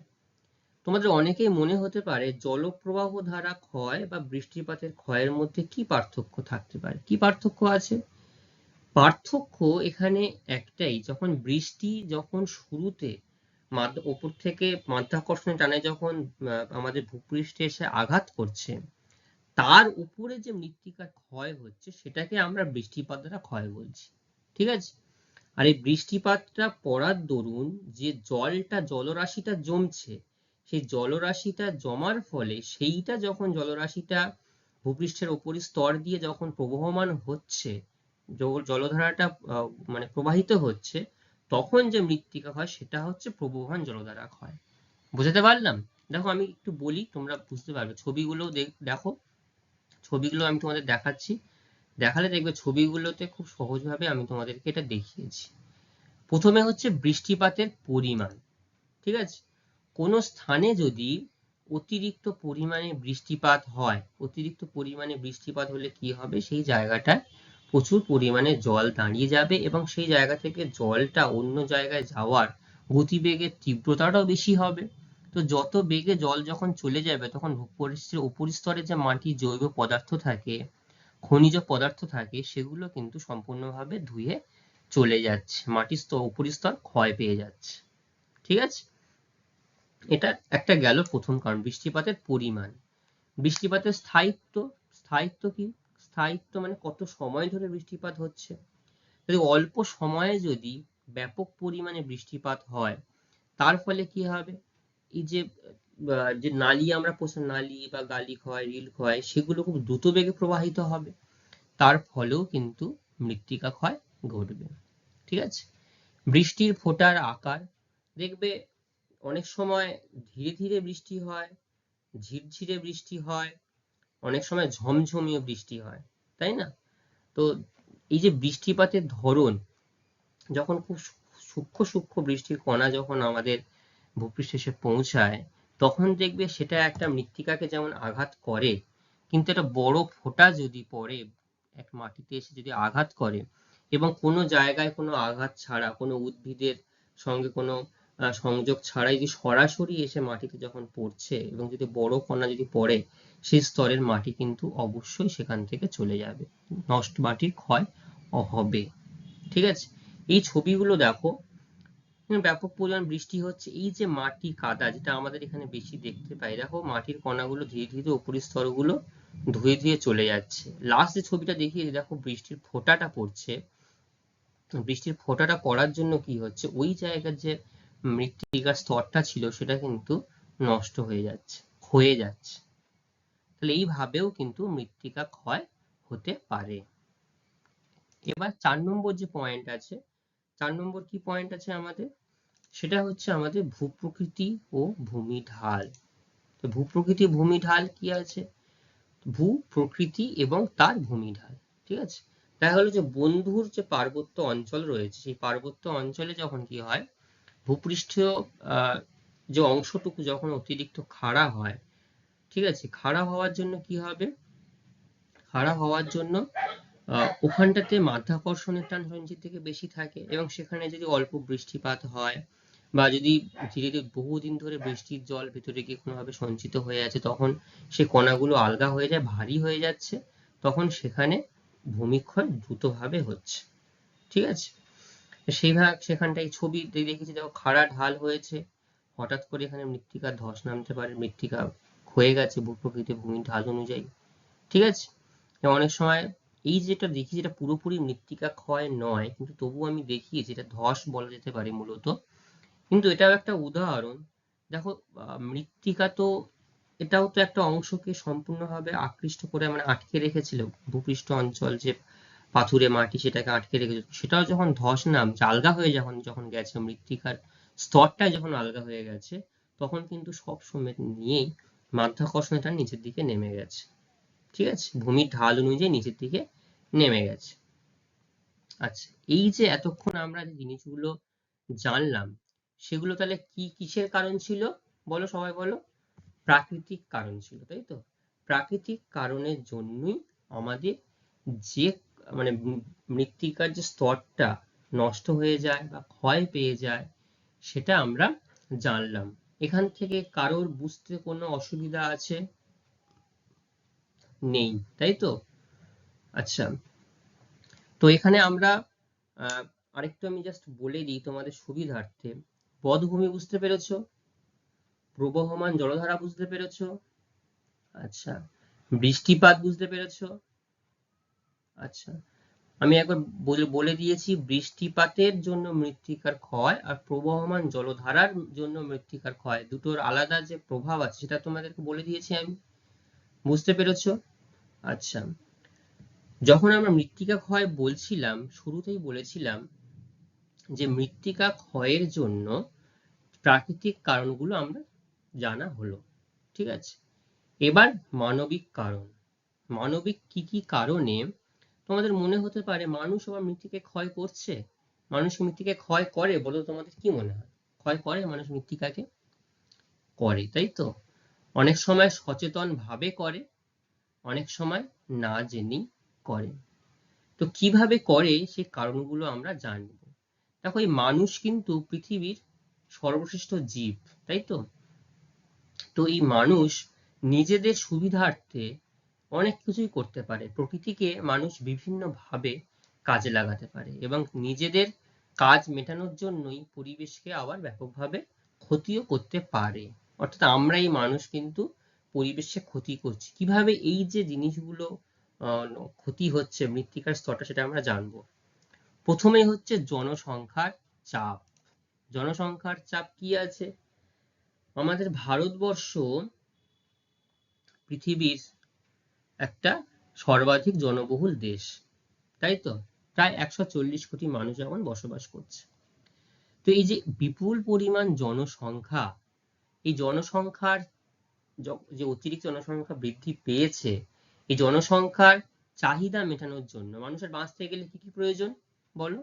তোমাদের অনেকেই মনে হতে পারে জলপ্রবাহ ধারা ক্ষয় বা বৃষ্টিপাতের ক্ষয়ের মধ্যে কি পার্থক্য থাকতে পারে, কি পার্থক্য আছে? পার্থক্য এখানে একটাই, যখন বৃষ্টি যখন শুরুতে ওপর থেকে মাধ্যাকর্ষণের টানে যখন আমাদের ভূপৃষ্ঠে এসে আঘাত করছে, তার উপরে যে মৃত্তিকার ক্ষয় হচ্ছে সেটাকে আমরা বৃষ্টিপাত দ্বারা ক্ষয় বলছি। ঠিক আছে, আর এই বৃষ্টিপাতটা পড়ার দরুন যে জলটা জলরাশিটা জমছে, সেই জলরাশিটা জমার ফলে সেইটা যখন জলরাশিটা ভূপৃষ্ঠের উপরি স্তর দিয়ে যখন প্রবহমান হচ্ছে, জলধারাটা মানে প্রবাহিত হচ্ছে, তখন যে মৃত্তিকা হয় সেটা হচ্ছে প্রবহমান জলধারা ক্ষয়। বুঝতে পারলাম? দেখো আমি একটু বলি, তোমরা বুঝতে পারবে। ছবিগুলো দেখো, ছবিগুলো আমি তোমাদের দেখাচ্ছি, দেখালে দেখবে ছবিগুলোতে খুব সহজভাবে আমি তোমাদেরকে এটা দেখিয়েছি। প্রথমে হচ্ছে বৃষ্টিপাতের পরিমাণ। ঠিক আছে, কোনো স্থানে যদি অতিরিক্ত পরিমাণে বৃষ্টিপাত হয়, অতিরিক্ত পরিমাণে বৃষ্টিপাত হলে কি হবে, সেই জায়গাটায় প্রচুর পরিমাণে জল দাঁড়িয়ে যাবে এবং সেই জায়গা থেকে জলটা অন্য জায়গায় যাওয়ার গতিবেগের তীব্রতাটাও বেশি হবে। তো যত বেগে জল যখন চলে যাবে তখন ভূপৃষ্ঠের উপরিস্তরে যে মাটির জৈব পদার্থ থাকে, খনিজ পদার্থ থাকে, সেগুলো কিন্তু সম্পূর্ণভাবে ধুয়ে চলে যাচ্ছে, মাটির উপরিস্তর ক্ষয় পেয়ে যাচ্ছে। ঠিক আছে, এটা একটা গেল প্রথম কারণ, বৃষ্টিপাতের পরিমাণ। বৃষ্টিপাতের স্থায়িত্ব। স্থায়িত্ব কি? স্থায়িত্ব মানে কত সময় ধরে বৃষ্টিপাত হচ্ছে। যদি অল্প সময়ে যদি ব্যাপক পরিমাণে বৃষ্টিপাত হয়, তার ফলে কি হবে, এই যে যে নালী আমরা নালী বা গালি ক্ষয়, রিল ক্ষয়, সেগুলো খুব দ্রুত বেগে প্রবাহিত হবে, তার ফলেও কিন্তু মৃত্তিকা ক্ষয় ঘটবে। ঠিক আছে, বৃষ্টির ফোঁটার আকার। দেখবে অনেক সময় ধীরে ধীরে বৃষ্টি হয়, ঝিরঝিরে বৃষ্টি হয়, অনেক সময় ঝমঝমিয়ে বৃষ্টি হয়, তাই না? তো এই যে বৃষ্টিপাতের ধরন, যখন খুব সূক্ষ্ম সূক্ষ্ম বৃষ্টির কণা যখন আমাদের ভূপৃষ্ঠে এসে পৌঁছায়, তখন দেখবে সেটা একটা মৃত্তিকাকে যেমন আঘাত করে, কিন্তু একটা বড় ফোঁটা যদি পড়ে এক মাটিতে এসে যদি আঘাত করে, এবং কোনো জায়গায় কোনো আঘাত ছাড়া, কোনো উদ্ভিদের সঙ্গে কোনো সংযোগ ছাড়াই যদি সরাসরি এসে মাটিতে যখন পড়ছে এবং যদি বড় কণা যদি পড়ে, সেই স্তরের মাটি কিন্তু অবশ্যই সেখান থেকে চলে যাবে, নষ্ট, মাটির ক্ষয় হবে। ঠিক আছে, এই ছবিগুলো দেখো, ব্যাপক পরিমাণ বৃষ্টি হচ্ছে, এই যে মাটি কাদা যেটা আমাদের এখানে বেশি দেখতে পাই, দেখো মাটির কণাগুলো ধীরে ধীরে উপরের স্তরগুলো ধুয়ে ধুয়ে চলে যাচ্ছে। লাস্ট যে ছবিটা দেখিয়েছি, দেখো বৃষ্টির ফোঁটাটা পড়ছে, বৃষ্টির ফোঁটাটা পড়ার জন্য কি হচ্ছে, ওই জায়গার যে মৃত্তিকার স্তরটা ছিল সেটা কিন্তু নষ্ট হয়ে যাচ্ছে, ক্ষয়ে যাচ্ছে। তাহলে এইভাবেও কিন্তু মৃত্তিকা ক্ষয় হতে পারে। এবার 4 নম্বর যে পয়েন্ট আছে, 4 নম্বর কি পয়েন্ট আছে আমাদের, সেটা হচ্ছে আমাদের ভূপ্রকৃতি ও ভূমিঢাল। তো ভূপ্রকৃতি ভূমিঢাল কি আছে, ভূপ্রকৃতি এবং তার ভূমিঢাল। ঠিক আছে, তাই হলো যে বন্ধুর যে পার্বত্য অঞ্চল রয়েছে, সেই পার্বত্য অঞ্চলে যখন কি হয়, ভূপৃষ্ঠীয় যে অংশটুকু যখন অতিরিক্ত খাড়া হয়, ঠিক আছে, খাড়া হওয়ার জন্য কি হবে, খাড়া হওয়ার জন্য ওখানটাতে মাধ্যাকর্ষণের টান সঞ্চিত থেকে বেশি থাকে, এবং সেখানে যদি অল্প বৃষ্টিপাত হয় বা যদি ধীরে ধীরে বহুদিন ধরে বৃষ্টির জল ভেতরে গিয়ে কোনোভাবে সঞ্চিত হয়ে আছে, তখন সে কণাগুলো আলগা হয়ে যায়, ভারী হয়ে যাচ্ছে, তখন সেখানে ভূমিক্ষয় দ্রুতভাবে হচ্ছে। ঠিক আছে, সেইভাবে সেখানটায় ছবি দেখেছি, দেখো খাড়া ঢাল হয়েছে, হঠাৎ করে এখানে মৃত্তিকার ধস নামতে পারে, মৃত্তিকা ক্ষয়ে গেছে ভূপ্রকৃতি ভূমির ঢাল অনুযায়ী। ঠিক আছে, অনেক সময় এই যেটা দেখি, যেটা পুরোপুরি মৃত্তিকা ক্ষয় নয়, কিন্তু তবুও আমি দেখিয়েছি, এটা ধস বলা যেতে পারে মূলত, কিন্তু এটাও একটা উদাহরণ। দেখো মৃত্তিকা তো, এটাও তো একটা অংশকে সম্পূর্ণভাবে আকৃষ্ট করে মানে আটকে রেখেছিল, ভূপৃষ্ঠ অঞ্চল যে পাথুরে মাটি সেটাকে আটকে রেখেছিল, সেটাও যখন ধস নামছে, আলগা হয়ে যখন যখন গেছে, মৃত্তিকার স্তরটা যখন আলগা হয়ে গেছে, তখন কিন্তু সব সময় নিয়েই মাধ্যাকর্ষণটা নিচের দিকে নেমে গেছে। ঠিক আছে, ভূমির ঢাল অনুযায়ী নিচের দিকে নেমে গেছে। আচ্ছা, এই যে এতক্ষণ আমরা যে জিনিসগুলো জানলাম, সেগুলো তাহলে কি কিসের কারণ ছিল? বলো, সবাই বলো। প্রাকৃতিক কারণ ছিল, তাই তো? প্রাকৃতিক কারণের জন্যই আমাদের যে মানে মৃত্তিকার যে স্তরটা নষ্ট হয়ে যায় বা ক্ষয় পেয়ে যায়, সেটা আমরা জানলাম। এখান থেকে কারোর বুঝতে কোনো অসুবিধা আছে? নেই, তাই তো? আচ্ছা, তো এখানে আমরা আহ, আরেকটু আমি জাস্ট বলে দিই তোমাদের সুবিধার্থে। পদভূমি বুঝতে পেরেছো? প্রবহমান জলধারা বুঝতে পেরেছো? আচ্ছা, বৃষ্টিপাত বুঝতে পেরেছো? আচ্ছা, আমি একবার বলে দিয়েছি, বৃষ্টিপাতের জন্য মৃত্তিকার ক্ষয় আর প্রবহমান জলধারার জন্য মৃত্তিকার ক্ষয়, দুটোর আলাদা যে প্রভাব আছে সেটা তোমাদেরকে বলে দিয়েছি আমি। বুঝতে পেরেছো? আচ্ছা, যখন আমরা মৃত্তিকা ক্ষয় বলছিলাম, শুরুতেই বলেছিলাম যে মৃত্তিকা ক্ষয়ের জন্য প্রাকৃতিক কারণগুলো আমরা জানা হলো, ঠিক আছে? এবার মানবিক কারণ। মানবিক কি কি কারণে তোমাদের মনে হতে পারে মানুষ আবার মৃত্তিকা ক্ষয় করছে? মানুষ মৃত্তিকা ক্ষয় করে, বলো তোমাদের কি মনে হয়? ক্ষয় করে মানুষ মৃত্তিকাকে? করে, তাই তো? অনেক সময় সচেতন ভাবে করে, অনেক সময় না জেনেই করে। তো কিভাবে করে সেই কারণগুলো আমরা জানব। দেখো, এই মানুষ কিন্তু পৃথিবীর সর্বশ্রেষ্ঠ জীব, তাই তো? তো এই মানুষ নিজেদের সুবিধার্থে অনেক কিছুই করতে পারে। প্রকৃতিকে মানুষ বিভিন্ন ভাবে কাজে লাগাতে পারে এবং নিজেদের কাজ মেটানোর জন্যই পরিবেশকে আবার ব্যাপকভাবে ক্ষতিও করতে পারে। অর্থাৎ আমরা এই মানুষ কিন্তু পরিবেশে ক্ষতি করছি। কিভাবে এই যে জিনিসগুলো ক্ষতি হচ্ছে মৃত্তিকার স্তরটা, সেটা আমরা জানবো। প্রথমেই হচ্ছে জনসংখ্যার চাপ। জনসংখ্যার চাপ কি আছে? আমাদের ভারতবর্ষ পৃথিবীর একটা সর্বাধিক জনবহুল দেশ, তাই তো? প্রায় 140 কোটি মানুষ এখন বসবাস করছে। তো এই যে বিপুল পরিমাণ জনসংখ্যা, এই জনসংখ্যার যে অতিরিক্ত জনসংখ্যা বৃদ্ধি পেয়েছে, এই জনসংখ্যার চাহিদা মেটানোর জন্য মানুষের বাঁচতে গেলে কি কি প্রয়োজন বলো?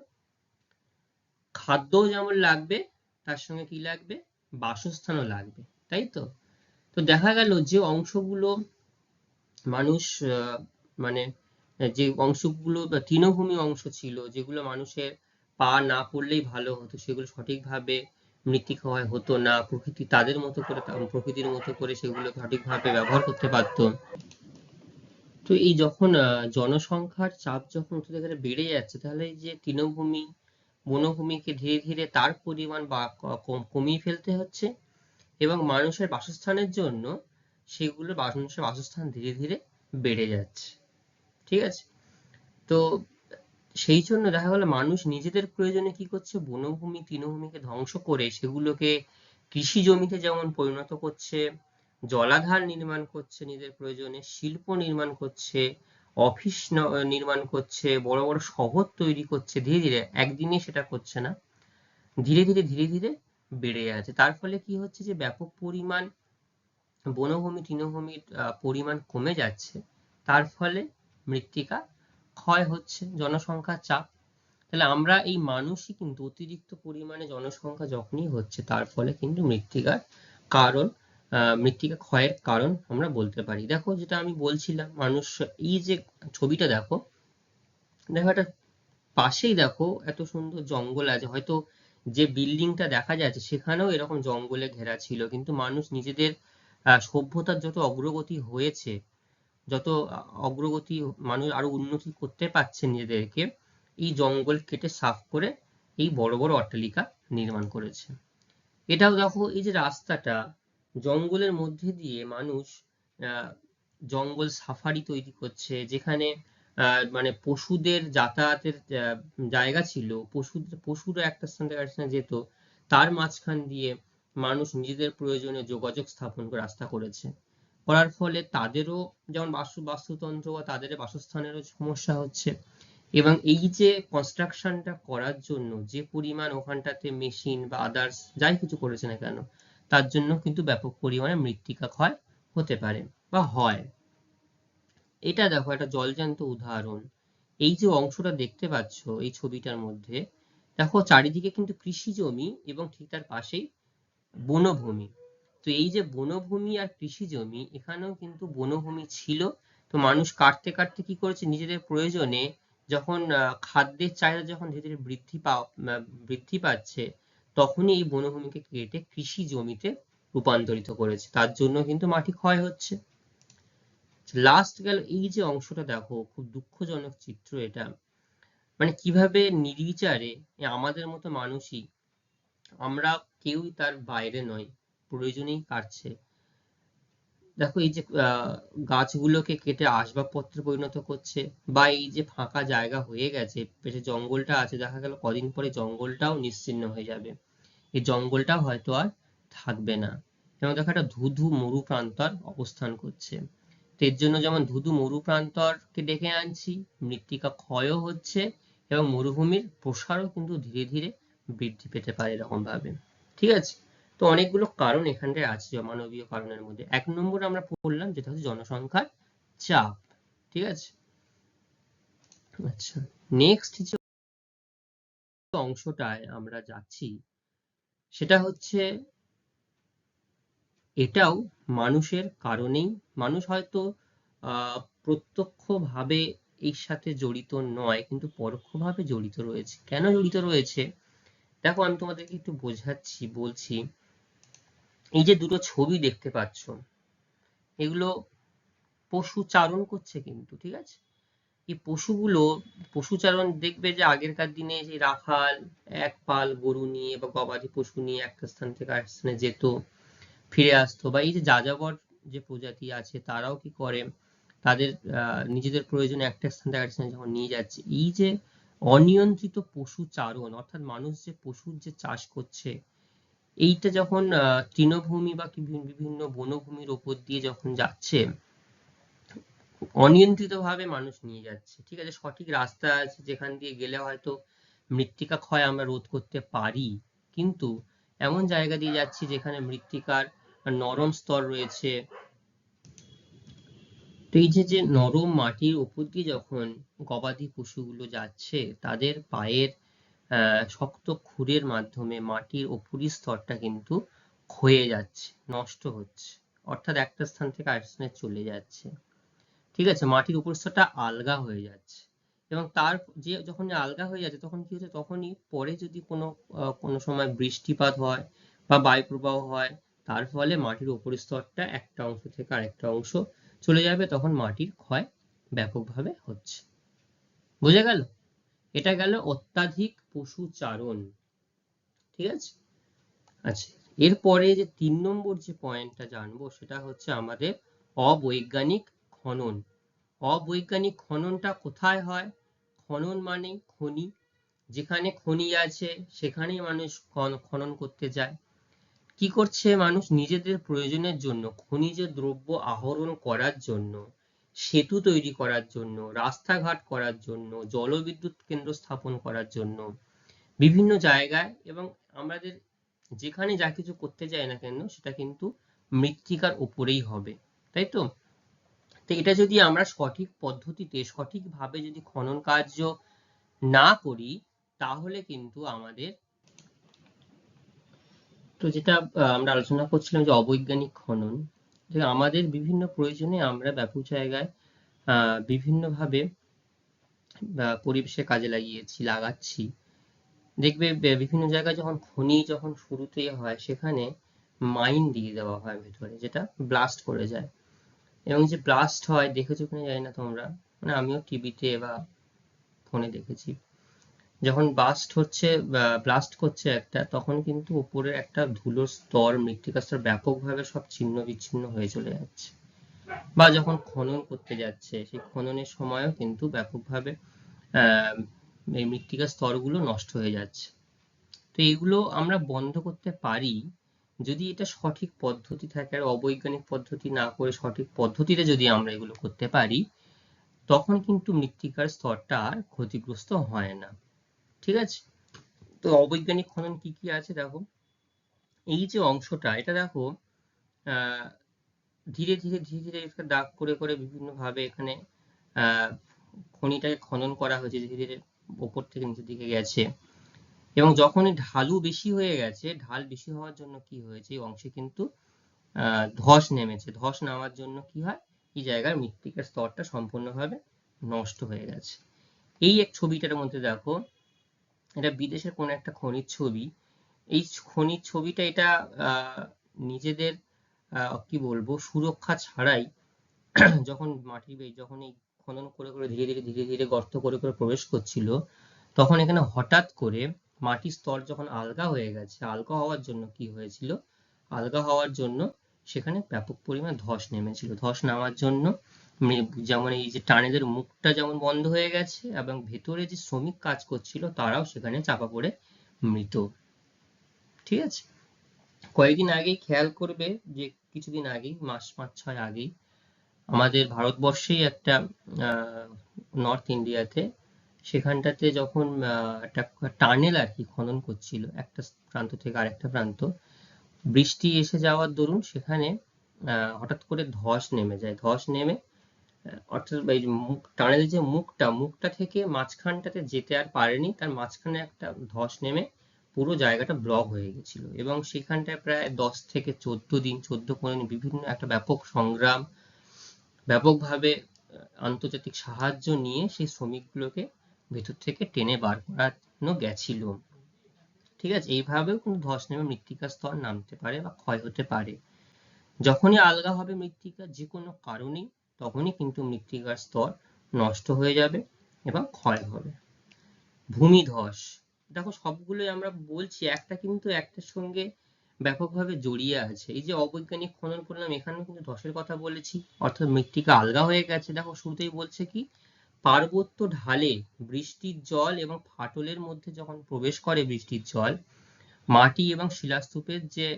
খাদ্যও যেমন লাগবে, তার সঙ্গে কি লাগবে? বাসস্থানও লাগবে, তাই তো? তো দেখা গেল যে অংশগুলো মানুষ মানে যে অংশগুলো তৃণভূমি অংশ ছিল, যেগুলো মানুষের পা না পড়লেই ভালো হতো, সেগুলো সঠিকভাবে মৃত্তিকা ক্ষয় হতো না, প্রকৃতি তাদের মতো করে প্রকৃতির মতো করে সেগুলো সঠিকভাবে ব্যবহার করতে পারতো। তো এই যখন জনসংখ্যার চাপ যখন উঠতে গেলে বেড়ে যাচ্ছে, তাহলে এই যে তৃণভূমি বনভূমিকে ধীরে ধীরে তার পরিমাণ বা কমিয়ে ফেলতে হচ্ছে এবং মানুষের বাসস্থানের জন্য সেগুলো মানুষের বাসস্থান ধীরে ধীরে বেড়ে যাচ্ছে, ঠিক আছে? তো সেই জন্য দেখা গেল মানুষ নিজেদের প্রয়োজনে কি করছে, বনভূমি তৃণভূমিকে ধ্বংস করে সেগুলোকে কৃষি জমিতে যেমন পরিণত করছে, জলাধার নির্মাণ করছে নিজের প্রয়োজনে, শিল্প নির্মাণ করছে, অফিস নির্মাণ করছে, বড় বড় শহর তৈরি করছে। ধীরে ধীরে, একদিনে সেটা করছে না, ধীরে ধীরে ধীরে ধীরে বেড়ে যাচ্ছে। তার ফলে কি হচ্ছে, যে ব্যাপক পরিমাণ বনভূমি তৃণভূমির পরিমাণ কমে যাচ্ছে। তার ফলে মৃত্তিকা ক্ষয় হচ্ছে, জনসংখ্যার চাপ। তাহলে আমরা এই মানুষই কিন্তু অতিরিক্ত পরিমাণে জনসংখ্যা যখনই হচ্ছে, তার ফলে কিন্তু মৃত্তিকার কারণ, মৃত্তিকা ক্ষয়ের কারণ আমরা বলতে পারি। দেখো, যেটা আমি বলছিলাম, মানুষ এই যে ছবিটা দেখো, দেখো এটা পাশেই দেখো এত সুন্দর জঙ্গল আছে, হয়তো যে বিল্ডিংটা দেখা যাচ্ছে সেখানেও এরকম জঙ্গলে ঘেরা ছিল, কিন্তু মানুষ নিজেদের সভ্যতার যত অগ্রগতি হয়েছে, যত অগ্রগতি, মানুষ আরো উন্নতি করতে পারছে নিজেদেরকে, এই জঙ্গল কেটে সাফ করে এই বড় বড় অট্টালিকা নির্মাণ করেছে। এটাও দেখো, এই যে রাস্তাটা, জঙ্গলের মধ্যে দিয়ে মানুষ আহ, জঙ্গল সাফারি তৈরি করছে, যেখানে মানে পশুদের যাতায়াতের জায়গা ছিল, পশুরা একটা স্থান থেকে আরেক স্থানে যেত, তার মাঝখান দিয়ে মানুষ নিজেদের প্রয়োজনে যোগাযোগ স্থাপন করে রাস্তা করেছে। করার ফলে তাদেরও যেমন বাস্তুতন্ত্র বা তাদের বাসস্থানেরও সমস্যা হচ্ছে, এবং এই যে কনস্ট্রাকশনটা করার জন্য যে পরিমাণ ওখানটাতে মেশিন বা আদার্স যাই কিছু করেছে না কেন, তার জন্য কিন্তু ব্যাপক পরিমাণে মৃত্তিকা ক্ষয় হতে পারে বা হয়। এটা দেখো একটা জলজ্যান্ত উদাহরণ। এই যে অংশটা দেখতে পাচ্ছ এই ছবিটার মধ্যে, দেখো চারিদিকে কিন্তু কৃষি জমি এবং ঠিক তার পাশেই বনভূমি। তো এই যে বনভূমি আর কৃষি জমি, এখানেও কিন্তু বনভূমি ছিল। তো মানুষ কাটতে কাটতে কি করেছে, নিজেদের প্রয়োজনে যখন খাদ্যের চাহিদা যখন ধীরে ধীরে বৃদ্ধি পাচ্ছে, তখনই এই বনভূমিকে কেটে কৃষি জমিতে রূপান্তরিত করেছে। তার জন্য কিন্তু মাটি ক্ষয় হচ্ছে। লাস্ট গেল এই যে অংশটা দেখো, খুব দুঃখজনক চিত্র এটা। মানে কিভাবে নির্বিচারে আমাদের মতো মানুষই, আমরা কেউই তার বাইরে নয়, প্রয়োজনেই কাটছে। দেখো এই যে গাছগুলোকে কেটে আসবাবপত্রে পরিণত করছে, বা এই যে ফাঁকা জায়গা হয়ে গেছে, পেছনে জঙ্গলটা আছে, দেখা গেল কদিন পরে জঙ্গলটাও নিশ্চিহ্ন হয়ে যাবে, এই জঙ্গলটাও হয়তো আর থাকবে না। যেমন দেখো একটা ধুধু মরু প্রান্তর অবস্থান করছে। তো এর জন্য যেমন ধুধু মরু প্রান্তরকে ডেকে আনছি, মৃত্তিকা ক্ষয়ও হচ্ছে এবং মরুভূমির প্রসারও কিন্তু ধীরে ধীরে বৃদ্ধি পেতে পারে এরকম ভাবে। ঠিক আছে, তো অনেকগুলো কারণ এখানটায় আছে মানবীয় কারণের মধ্যে। 1 নম্বর আমরা পড়লাম যেটা হচ্ছে জনসংখ্যার চাপ। ঠিক আছে, আচ্ছা, নেক্সট যে অংশটায় আমরা যাচ্ছি সেটা হচ্ছে, এটাও মানুষের কারণেই, মানুষ হয়তো প্রত্যক্ষভাবে এর সাথে জড়িত নয়, কিন্তু পরোক্ষভাবে জড়িত রয়েছে। কেন জড়িত রয়েছে দেখো, আমি তোমাদেরকে একটু বোঝাচ্ছি, বলছি। এই যে দুটো ছবি দেখতে পাচ্ছ, এগুলো পশু চারণ করছে কিন্তু, ঠিক আছে। এই পশুগুলো, পশুচারণ দেখবে যে আগেরকার দিনে যে রাখাল এক পাল গরু নিয়ে বা গবাদি পশু নিয়ে একটা স্থান থেকে আরেক স্থানে যেত, ফিরে আসতো, বা এই যে যাযাবর যে প্রজাতি আছে তারাও কি করে, তাদের নিজেদের প্রয়োজনে একটা স্থান থেকে আরেক স্থানে যখন নিয়ে যাচ্ছে, এই যে অনিয়ন্ত্রিত পশু চারণ, অর্থাৎ মানুষ যে পশুর যে চাষ করছে, এইটা যখন তৃণভূমি বা বিভিন্ন বনভূমির ওপর দিয়ে যখন যাচ্ছে, অনিয়ন্ত্রিতভাবে মানুষ নিয়ে যাচ্ছে। ঠিক আছে, সঠিক রাস্তা আছে যেখান দিয়ে গেলে হয়তো মৃত্তিকা ক্ষয় আমরা রোধ করতে পারি, কিন্তু এমন জায়গা দিয়ে যাচ্ছি যেখানে মৃত্তিকার নরম স্তর রয়েছে। তো এই যে নরম মাটির উপর দিয়ে যখন গবাদি পশুগুলো যাচ্ছে, তাদের পায়ের শক্ত খুরের মাধ্যমে মাটির উপরিস্তরটা কিন্তু ক্ষয়ে যাচ্ছে, নষ্ট হচ্ছে, অর্থাৎ একটা স্থান থেকে আরেক স্থানে চলে যাচ্ছে। ঠিক আছে, মাটির উপরিস্তরটা আলগা হয়ে যাচ্ছে, এবং তার যে যখন আলগা হয়ে যাচ্ছে তখন কি হচ্ছে, তখনই পরে যদি কোনো সময় বৃষ্টিপাত হয় বা বায়ু প্রবাহ হয়, তার ফলে মাটির উপরিস্তরটা একটা অংশ থেকে আরেকটা অংশ চলে যাবে, তখন মাটির ক্ষয় ব্যাপকভাবে হচ্ছে। বুঝে গেল? এটা গেল অত্যাধিক পশু চারণ। ঠিক আছে, আচ্ছা, এরপরে যে 3 নম্বর যে পয়েন্টটা জানবো সেটা হচ্ছে আমাদের অবৈজ্ঞানিক খনন। অবৈজ্ঞানিক খননটা কোথায় হয়? খনন মানে খনি, যেখানে খনি আছে সেখানেই মানুষ খনন করতে যায়। কি করছে মানুষ? নিজেদের প্রয়োজনের জন্য, খনিজ দ্রব্য আহরণ করার জন্য, সেতু তৈরি করার জন্য, রাস্তাঘাট করার জন্য, জলবিদ্যুৎ কেন্দ্র স্থাপন করার জন্য, বিভিন্ন জায়গায়, এবং আমাদের যেখানে যা কিছু করতে যাই না কেন সেটা কিন্তু মৃত্তিকার উপরেই হবে, তাই তো? তো এটা যদি আমরা সঠিক পদ্ধতিতে সঠিকভাবে যদি খনন কার্য না করি, তাহলে কিন্তু আমাদের, তো যেটা আমরা আলোচনা করছিলাম যে অবৈজ্ঞানিক খনন, যে আমাদের বিভিন্ন প্রয়োজনে আমরা ব্যাপক জায়গায় বিভিন্নভাবে পরিবেশের কাজে লাগাচ্ছি। দেখবে বিভিন্ন জায়গায় যখন খনি যখন শুরুতে হয়, সেখানে মাইন দিয়ে দেওয়া হয় ভেতরে, যেটা ব্লাস্ট করে যায়। এবং যে ব্লাস্ট হয়, দেখেছো কিনা জানি না তোমরা, মানে আমিও টিভিতে বা ফোনে দেখেছি, যখন ব্লাস্ট করছে একটা, তখন কিন্তু উপরের একটা ধুলোর স্তর, মৃত্তিকার স্তর ব্যাপকভাবে সব ছিন্ন বিচ্ছিন্ন হয়ে চলে যাচ্ছে। বা যখন খনন করতে যাচ্ছে, সেই খননের সময়ও কিন্তু ব্যাপকভাবে আহ এই মৃত্তিকার স্তরগুলো নষ্ট হয়ে যাচ্ছে। তো এগুলো আমরা বন্ধ করতে পারি যদি এটা সঠিক পদ্ধতি থাকে, আর অবৈজ্ঞানিক পদ্ধতি না করে সঠিক পদ্ধতিতে যদি আমরা এগুলো করতে পারি, তখন কিন্তু মৃত্তিকার স্তরটা আর ক্ষতিগ্রস্ত হয় না। ঠিক আছে, তো অবৈজ্ঞানিক খনন কি কি আছে দেখো। এই যে অংশটা, এটা দেখো আহ ধীরে ধীরে ধীরে ধীরে দাগ করে করে বিভিন্ন ভাবে এখানে আহ খনিটাকে খনন করা হয়েছে, ধীরে ধীরে ওপর থেকে নিচের দিকে গেছে, এবং যখনই ঢালু বেশি হয়ে গেছে, ঢাল বেশি হওয়ার জন্য কি হয়েছে, এই অংশে কিন্তু ধস নেমেছে। ধস নামার জন্য কি হয়, এই জায়গার মৃত্তিকার স্তরটা সম্পূর্ণভাবে নষ্ট হয়ে গেছে। এই এক ছবিটার মধ্যে দেখো, এটা বিদেশের কোন একটা খনির ছবি। এই খনির ছবিটা, এটা নিজেদের কি বলবো সুরক্ষা ছাড়াই যখন যখন এই খনন করে করে ধীরে ধীরে ধীরে ধীরে গর্ত করে করে প্রবেশ করছিল, তখন এখানে হঠাৎ করে মাটির স্তর যখন আলগা হয়ে গেছে, আলগা হওয়ার জন্য কি হয়েছিল, আলগা হওয়ার জন্য সেখানে ব্যাপক পরিমাণ ধস নেমেছিল। ধস নামার জন্য যেমন এই যে টানেলের মুখটা যেমন বন্ধ হয়ে গেছে, এবং ভেতরে যে শ্রমিক কাজ করছিল তারাও সেখানে চাপা পড়ে মৃত। ঠিক আছে, কয়েকদিন আগেই খেয়াল করবে যে কিছুদিন আগেই, মাস 5-6 আগেই আমাদের ভারতবর্ষেই একটা নর্থ ইন্ডিয়াতে, সেখানটাতে যখন একটা টানেল আর কি খনন করছিল একটা প্রান্ত থেকে আরেকটা প্রান্ত, বৃষ্টি এসে যাওয়ার দরুন সেখানে হঠাৎ করে ধস নেমে যায়। ধস নেমে অর্থাৎ এই টানেলের যে মুখটা থেকে মাঝখানটাতে যেতে আর পারেনি, তার মাঝখানে একটা ধস নেমে পুরো জায়গাটা ব্লক হয়ে গেছিল, এবং সেখানটায় প্রায় 10 থেকে 14 দিন, 14-15 দিন বিভিন্ন একটা ব্যাপক সংগ্রাম, ব্যাপকভাবে আন্তর্জাতিক সাহায্য নিয়ে সেই শ্রমিকগুলোকে ভেতর থেকে টেনে বার করানো গেছিল। ঠিক আছে, এইভাবেও কিন্তু ধস নেমে মৃত্তিকার স্তর নামতে পারে বা ক্ষয় হতে পারে। যখনই আলগা হবে মৃত্তিকা যে কোনো কারণেই, তখনই কিন্তু মৃত্তিকার স্তর নষ্ট হয়ে যাবে এবং ক্ষয় হবে। ভূমিধস, দেখো সবগুলোই আমরা বলছি, একটা কিন্তু একটার সঙ্গে ব্যাপকভাবে জড়িয়ে আছে। এই যে অবৈজ্ঞানিক খনন করলাম, এখানেও কিন্তু ধসের কথা বলেছি, অর্থাৎ মৃত্তিকা আলগা হয়ে গেছে। দেখো শুরুতেই বলছে কি, পার্বত্য ঢালে বৃষ্টির জল এবং ফাটলের মধ্যে যখন প্রবেশ করে বৃষ্টির জল, মাটি এবং শিলাস্তূপের যে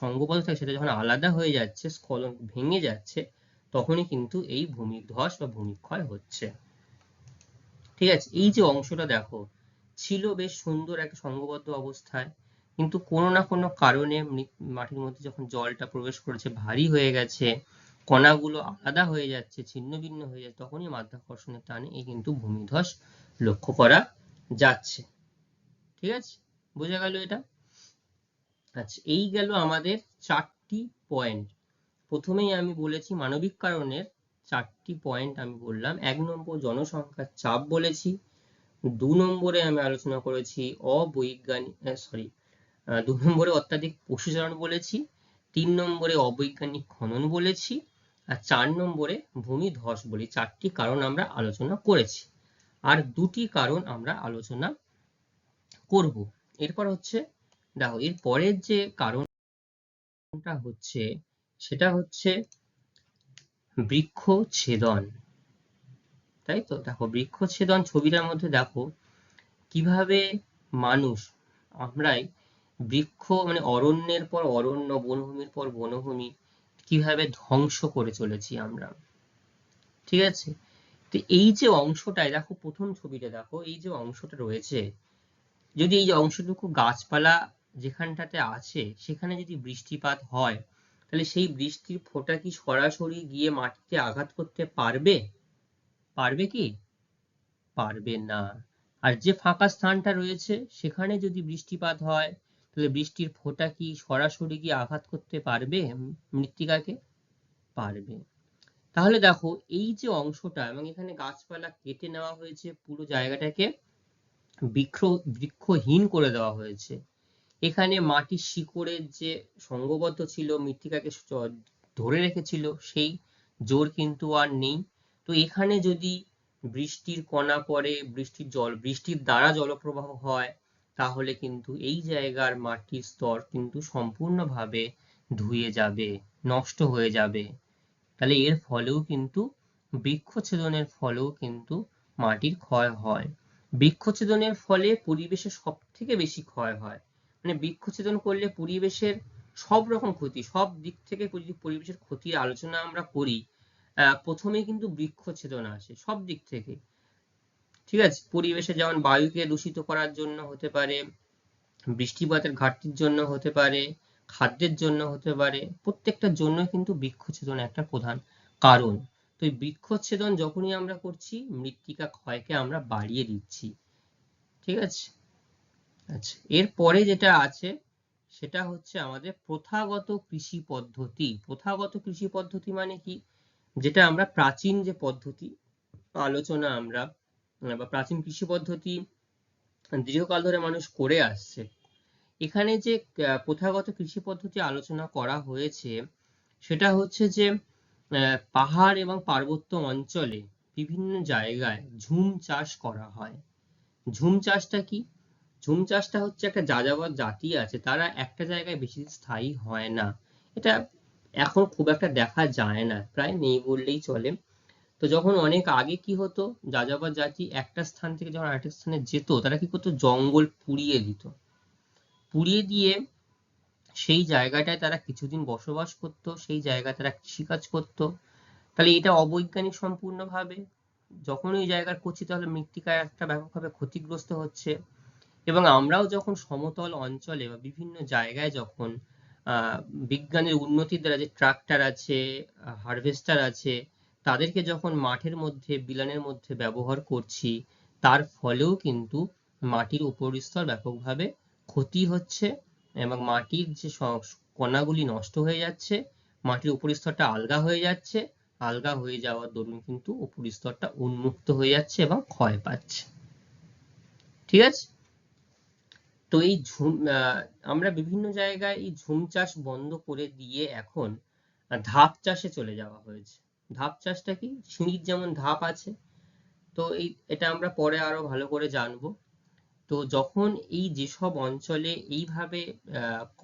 সঙ্গবদ্ধ থাকে সেটা যখন আলাদা হয়ে যাচ্ছে, স্খলন ভেঙে যাচ্ছে, তখনই কিন্তু এই ভূমিধস বা ভূমিক্ষয় হচ্ছে। ঠিক আছে, এই যে অংশটা দেখো, ছিল বেশ সুন্দর একটা সঙ্গবদ্ধ অবস্থায়, কিন্তু কোনো না কোনো কারণে মাটির মধ্যে যখন জলটা প্রবেশ করেছে, ভারী হয়ে গেছে, কণাগুলো আলাদা হয়ে যাচ্ছে, ছিন্ন ভিন্ন হয়ে যাচ্ছে, তখনই মাধ্যাকর্ষণের টানে এই কিন্তু ভূমিধস লক্ষ্য করা যাচ্ছে। ঠিক আছে, বোঝা গেল এটা? আচ্ছা, এই গেল আমাদের 4টি পয়েন্ট। প্রথমেই আমি বলেছি মানবিক কারণের 4টি পয়েন্ট আমি বললাম। 1 নম্বর জনসংখ্যার চাপ বলেছি, 2 নম্বরে আমি আলোচনা করেছি অবৈজ্ঞানিক 2 নম্বরে অত্যাধিক পশুচারণ বলেছি, 3 নম্বরে অবৈজ্ঞানিক খনন বলেছি, আর 4 নম্বরে ভূমিধস বলি। 4টি কারণ আমরা আলোচনা করেছি, আর 2টি কারণ আমরা আলোচনা করব। এরপর হচ্ছে, দেখো এর পরের যে কারণটা হচ্ছে, সেটা হচ্ছে বৃক্ষছেদন। তাই তো, দেখো বৃক্ষছেদন ছবিটার মধ্যে দেখো কিভাবে মানুষ, আমরাই বৃক্ষ মানে অরণ্যের পর অরণ্য, বনভূমির পর বনভূমি কিভাবে ধ্বংস করে চলেছি আমরা। ঠিক আছে, তো এই যে অংশটায় দেখো, প্রথম ছবিটা দেখো, এই যে অংশটা রয়েছে, যদি এই যে অংশটুকু গাছপালা যেখানটাতে আছে সেখানে যদি বৃষ্টিপাত হয়, তাহলে সেই বৃষ্টির ফোঁটা কি সরাসরি গিয়ে মাটিতে আঘাত করতে পারবে? পারবে কি? পারবে না। আর যে ফাঁকা স্থানটা রয়েছে সেখানে যদি বৃষ্টিপাত হয়, তাহলে বৃষ্টির ফোঁটা কি সরাসরি গিয়ে আঘাত করতে পারবে মৃত্তিকাকে? পারবে। তাহলে দেখো এই যে অংশটা, এবং এখানে গাছপালা কেটে নেওয়া হয়েছে, পুরো জায়গাটাকে বৃক্ষহীন করে দেওয়া হয়েছে। এখানে মাটির শিকড়ের যে সঙ্গবদ্ধ ছিল, মৃত্তিকাকে ধরে রেখেছিল, সেই জোর কিন্তু আর নেই। তো এখানে যদি বৃষ্টির কণা পড়ে, বৃষ্টির দ্বারা জলপ্রবাহ হয়, তাহলে কিন্তু এই জায়গার মাটির স্তর কিন্তু সম্পূর্ণভাবে ধুয়ে যাবে, নষ্ট হয়ে যাবে। তাহলে এর ফলেও কিন্তু, বৃক্ষছেদনের ফলেও কিন্তু মাটির ক্ষয় হয়। বৃক্ষছেদনের ফলে পরিবেশের সব থেকে বেশি ক্ষয় হয়। মানে বৃক্ষছেদন করলে পরিবেশের সব রকম ক্ষতি, সব দিক থেকে পরিবেশের ক্ষতির আলোচনা আমরা করি, প্রথমেই কিন্তু বৃক্ষছেদন আসে সব দিক থেকে। ঠিক আছে, পরিবেশে যেমন বায়ুকে দূষিত করার জন্য হতে পারে, বৃষ্টিপাতের ঘাটতির জন্য হতে পারে, খাদ্যের জন্য হতে পারে, প্রত্যেকটার জন্য কিন্তু বৃক্ষছেদন একটা প্রধান কারণ। তো এই বৃক্ষচ্ছেদন যখনই আমরা করছি, মৃত্তিকা ক্ষয়কে আমরা বাড়িয়ে দিচ্ছি। ঠিক আছে। আচ্ছা, এরপরে যেটা আছে সেটা হচ্ছে আমাদের প্রথাগত কৃষি পদ্ধতি। প্রথাগত কৃষি পদ্ধতি মানে কি? যেটা আমরা প্রাচীন যে পদ্ধতি আলোচনা আমরা বা প্রাচীন কৃষি পদ্ধতি দীর্ঘকাল ধরে মানুষ করে আসছে, এখানে যে প্রথাগত কৃষি পদ্ধতি আলোচনা করা হয়েছে সেটা হচ্ছে যে পাহাড় এবং পার্বত্য অঞ্চলে বিভিন্ন জায়গায় ঝুম চাষ করা হয়। ঝুম চাষটা কি? ঝুম চাষটা হচ্ছে একটা যাযাবর জাতি আছে, তারা একটা জায়গায় বেশি স্থায়ী হয় না। এটা এখন খুব একটা দেখা যায় না, প্রায় নেই বললেই চলে। তো যখন অনেক আগে কি হতো, যাযাবর জাতি একটা স্থান থেকে যখন আরেকটা স্থানে যেত, তারা কি করতো, জঙ্গল পুড়িয়ে দিত। পুড়িয়ে দিয়ে সেই জায়গাটায় তারা কিছুদিন বসবাস করত, সেই জায়গায় তারা কৃষিকাজ করত। তাহলে এটা অবৈজ্ঞানিক সম্পূর্ণভাবে। যখন ওই জায়গার করছি তাহলে মৃত্তিকায় একটা ব্যাপকভাবে ক্ষতিগ্রস্ত হচ্ছে। এবং আমরাও যখন সমতল অঞ্চলে বা বিভিন্ন জায়গায় যখন বিজ্ঞানের উন্নতির দ্বারা যে ট্রাক্টর আছে, হারভেস্টার আছে, তাদেরকে যখন মাঠের মধ্যে বিলানের মধ্যে ব্যবহার করছি, তার ফলেও কিন্তু মাটির উপরিস্তর ব্যাপকভাবে ক্ষতি হচ্ছে এবং মাটির যে কণাগুলি নষ্ট হয়ে যাচ্ছে, মাটির উপরিস্তরটা আলগা হয়ে যাচ্ছে। আলগা হয়ে যাওয়ার দরুন কিন্তু উপরিস্তরটা উন্মুক্ত হয়ে যাচ্ছে এবং ক্ষয় পাচ্ছে। ঠিক আছে। তো এই আমরা বিভিন্ন জায়গায় এই ঝুম চাষ বন্ধ করে দিয়ে এখন ধাপ চাষে চলে যাওয়া হয়েছে। ধাপ চাষটা কি? সিঁড়ির যেমন ধাপ আছে, তো এটা আমরা পরে আরো ভালো করে জানবো। তো যখন এই যেসব অঞ্চলে এইভাবে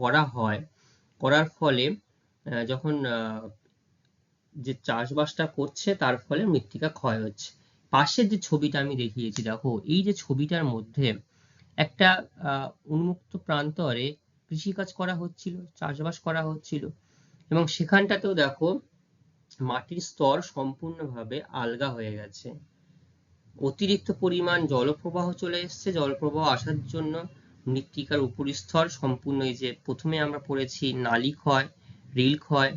করা হয়, করার ফলে যখন যে চাষবাসটা করছে তার ফলে মৃত্তিকা ক্ষয় হচ্ছে। পাশের যে ছবিটা আমি দেখিয়েছি, দেখো এই যে ছবিটার মধ্যে একটা উন্মুক্ত প্রান্তরে কৃষিকাজ করা হচ্ছিল, চাষবাস করা হচ্ছিল, এবং সেখানটাতেও দেখো মাটির স্তর সম্পূর্ণভাবে আলগা হয়ে গেছে। অতিরিক্ত পরিমাণ জলপ্রবাহ চলে এসছে। জলপ্রবাহ আসার জন্য মৃত্তিকার উপরিস্তর সম্পূর্ণ, এই যে প্রথমে আমরা পড়েছি নালী ক্ষয়, রিল ক্ষয়,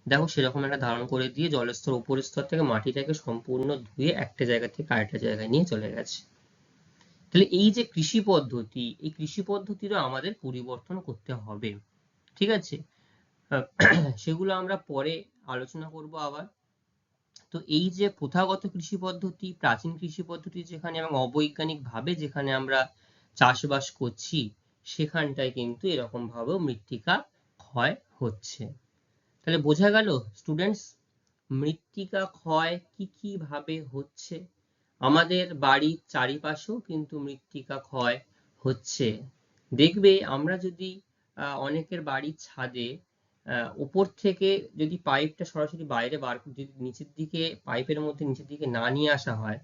দেখো সেরকম একটা ধারণ করে দিয়ে জলস্তর উপরিস্তর থেকে মাটিটাকে সম্পূর্ণ ধুয়ে একটা জায়গা থেকে আরেকটা জায়গায় নিয়ে চলে গেছে। তাহলে এই যে কৃষি পদ্ধতি, এই কৃষি পদ্ধতিরও আমাদের পরিবর্তন করতে হবে। ঠিক আছে। সেগুলো আমরা পরে আলোচনা করব আবার। তো এই যে প্রথাগত কৃষি পদ্ধতি, প্রাচীন কৃষি পদ্ধতি যেখানে এবং অবৈজ্ঞানিক ভাবে যেখানে আমরা চাষবাস করছি, সেখানটায় কিন্তু এরকম ভাবেও মৃত্তিকা ক্ষয় হচ্ছে। তাহলে বোঝা গেল স্টুডেন্টস, মৃত্তিকা ক্ষয় কি কি ভাবে হচ্ছে। আমাদের বাড়ির চারিপাশেও কিন্তু মৃত্তিকা ক্ষয় হচ্ছে। দেখবে আমরা যদি অনেকের বাড়ির ছাদে উপর থেকে যদি পাইপটা সরাসরি বাইরে যদি নিচের দিকে পাইপের মধ্যে নিচের দিকে না নিয়ে আসা হয়,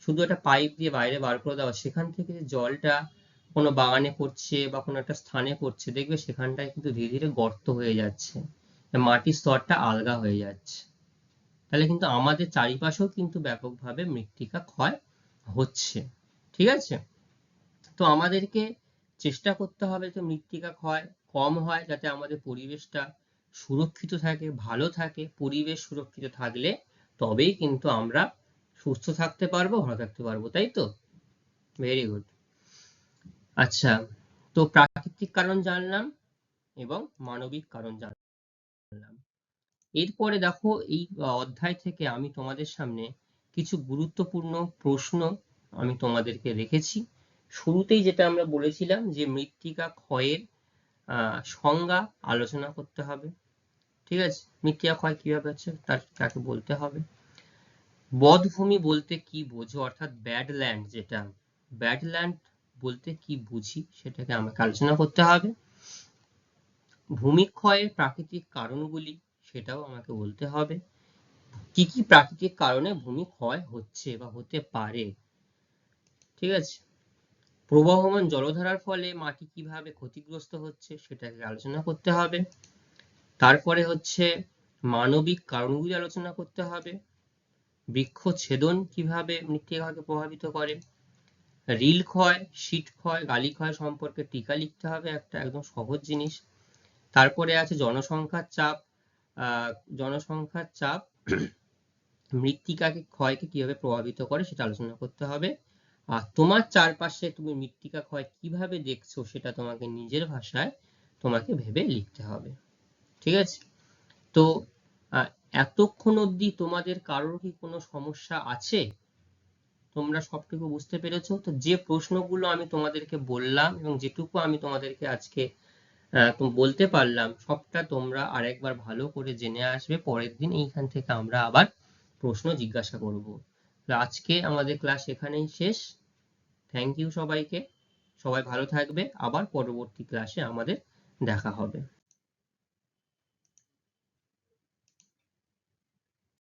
শুধু একটা পাইপ দিয়ে বাইরে বার করে দেওয়া, সেখান থেকে জলটা কোনো বাগানে পড়ছে বা কোনো একটা স্থানে পড়ছে, দেখবে সেখানটায় কিন্তু ধীরে ধীরে গর্ত হয়ে যাচ্ছে, মাটির স্তরটা আলগা হয়ে যাচ্ছে। তাহলে কিন্তু আমাদের চারিপাশেও কিন্তু ব্যাপকভাবে মৃত্তিকা ক্ষয় হচ্ছে। ঠিক আছে। তো আমাদেরকে চেষ্টা করতে হবে যে মৃত্তিকা ক্ষয় কম হয়, যাতে আমাদের পরিবেশটা সুরক্ষিত থাকে, ভালো থাকে। পরিবেশ সুরক্ষিত থাকলে তবেই কিন্তু আমরা সুস্থ থাকতে পারবো, ভালো থাকতে পারবো, তাই তো? Very good. আচ্ছা, তো প্রাকৃতিক কারণ জানলাম এবং মানবিক কারণ জানলাম। এরপরে দেখো এই অধ্যায় থেকে আমি তোমাদের সামনে কিছু গুরুত্বপূর্ণ প্রশ্ন আমি তোমাদেরকে রেখেছি। শুরুতেই যেটা আমরা বলেছিলাম যে মৃত্তিকা ক্ষয়ের সংজ্ঞা আলোচনা করতে হবে। ঠিক আছে। মৃত্তিকা ক্ষয় কিভাবে হচ্ছে তাকে বলতে হবে। বধভূমি বলতে কি বোঝো, অর্থাৎ ব্যাড ল্যান্ড, যেটা ব্যাড ল্যান্ড বলতে কি বুঝি সেটাকে আমাকে আলোচনা করতে হবে। ভূমিক্ষয়ের প্রাকৃতিক কারণগুলি, সেটাও আমাকে বলতে হবে। কি কি প্রাকৃতিক কারণে ভূমি ক্ষয় হচ্ছে বা হতে পারে। ঠিক আছে। প্রবহমান জলধারার ফলে মাটি কিভাবে ক্ষতিগ্রস্ত হচ্ছে সেটাকে আলোচনা করতে হবে। তারপরে হচ্ছে মানবিক কারণগুলি আলোচনা করতে হবে। বৃক্ষছেদন কিভাবে মৃত্তিকাকে প্রভাবিত করে। রিল ক্ষয়, শীট ক্ষয়, গালি ক্ষয় সম্পর্কে টিকা লিখতে হবে, একটা একদম সহজ জিনিস। তারপরে আছে জনসংখ্যার চাপ। জনসংখ্যার চাপ মৃত্তিকাকে ক্ষয়কে কিভাবে প্রভাবিত করে সেটা আলোচনা করতে হবে। আর তোমার চারপাশে তুমি মৃত্তিকা ক্ষয় কিভাবে দেখছো সেটা তোমাকে নিজের ভাষায় তোমাকে ভেবে লিখতে হবে। ঠিক আছে? তো এতক্ষণ অবধি তোমাদের কারোর কি কোনো সমস্যা আছে? তোমরা সবটুকু বুঝতে পেরেছো তো? যে প্রশ্নগুলো আমি তোমাদেরকে বললাম এবং যেটুকু আমি তোমাদেরকে আজকে বলতে পারলাম, সবটা তোমরা আরেকবার ভালো করে জেনে আসবে। পরের দিন এইখান থেকে আমরা আবার প্রশ্ন জিজ্ঞাসা করব। আজকে আমাদের ক্লাস এখানেই শেষ। থ্যাংক ইউ সবাইকে। সবাই ভালো থাকবে। আবার পরবর্তী ক্লাসে আমাদের দেখা হবে।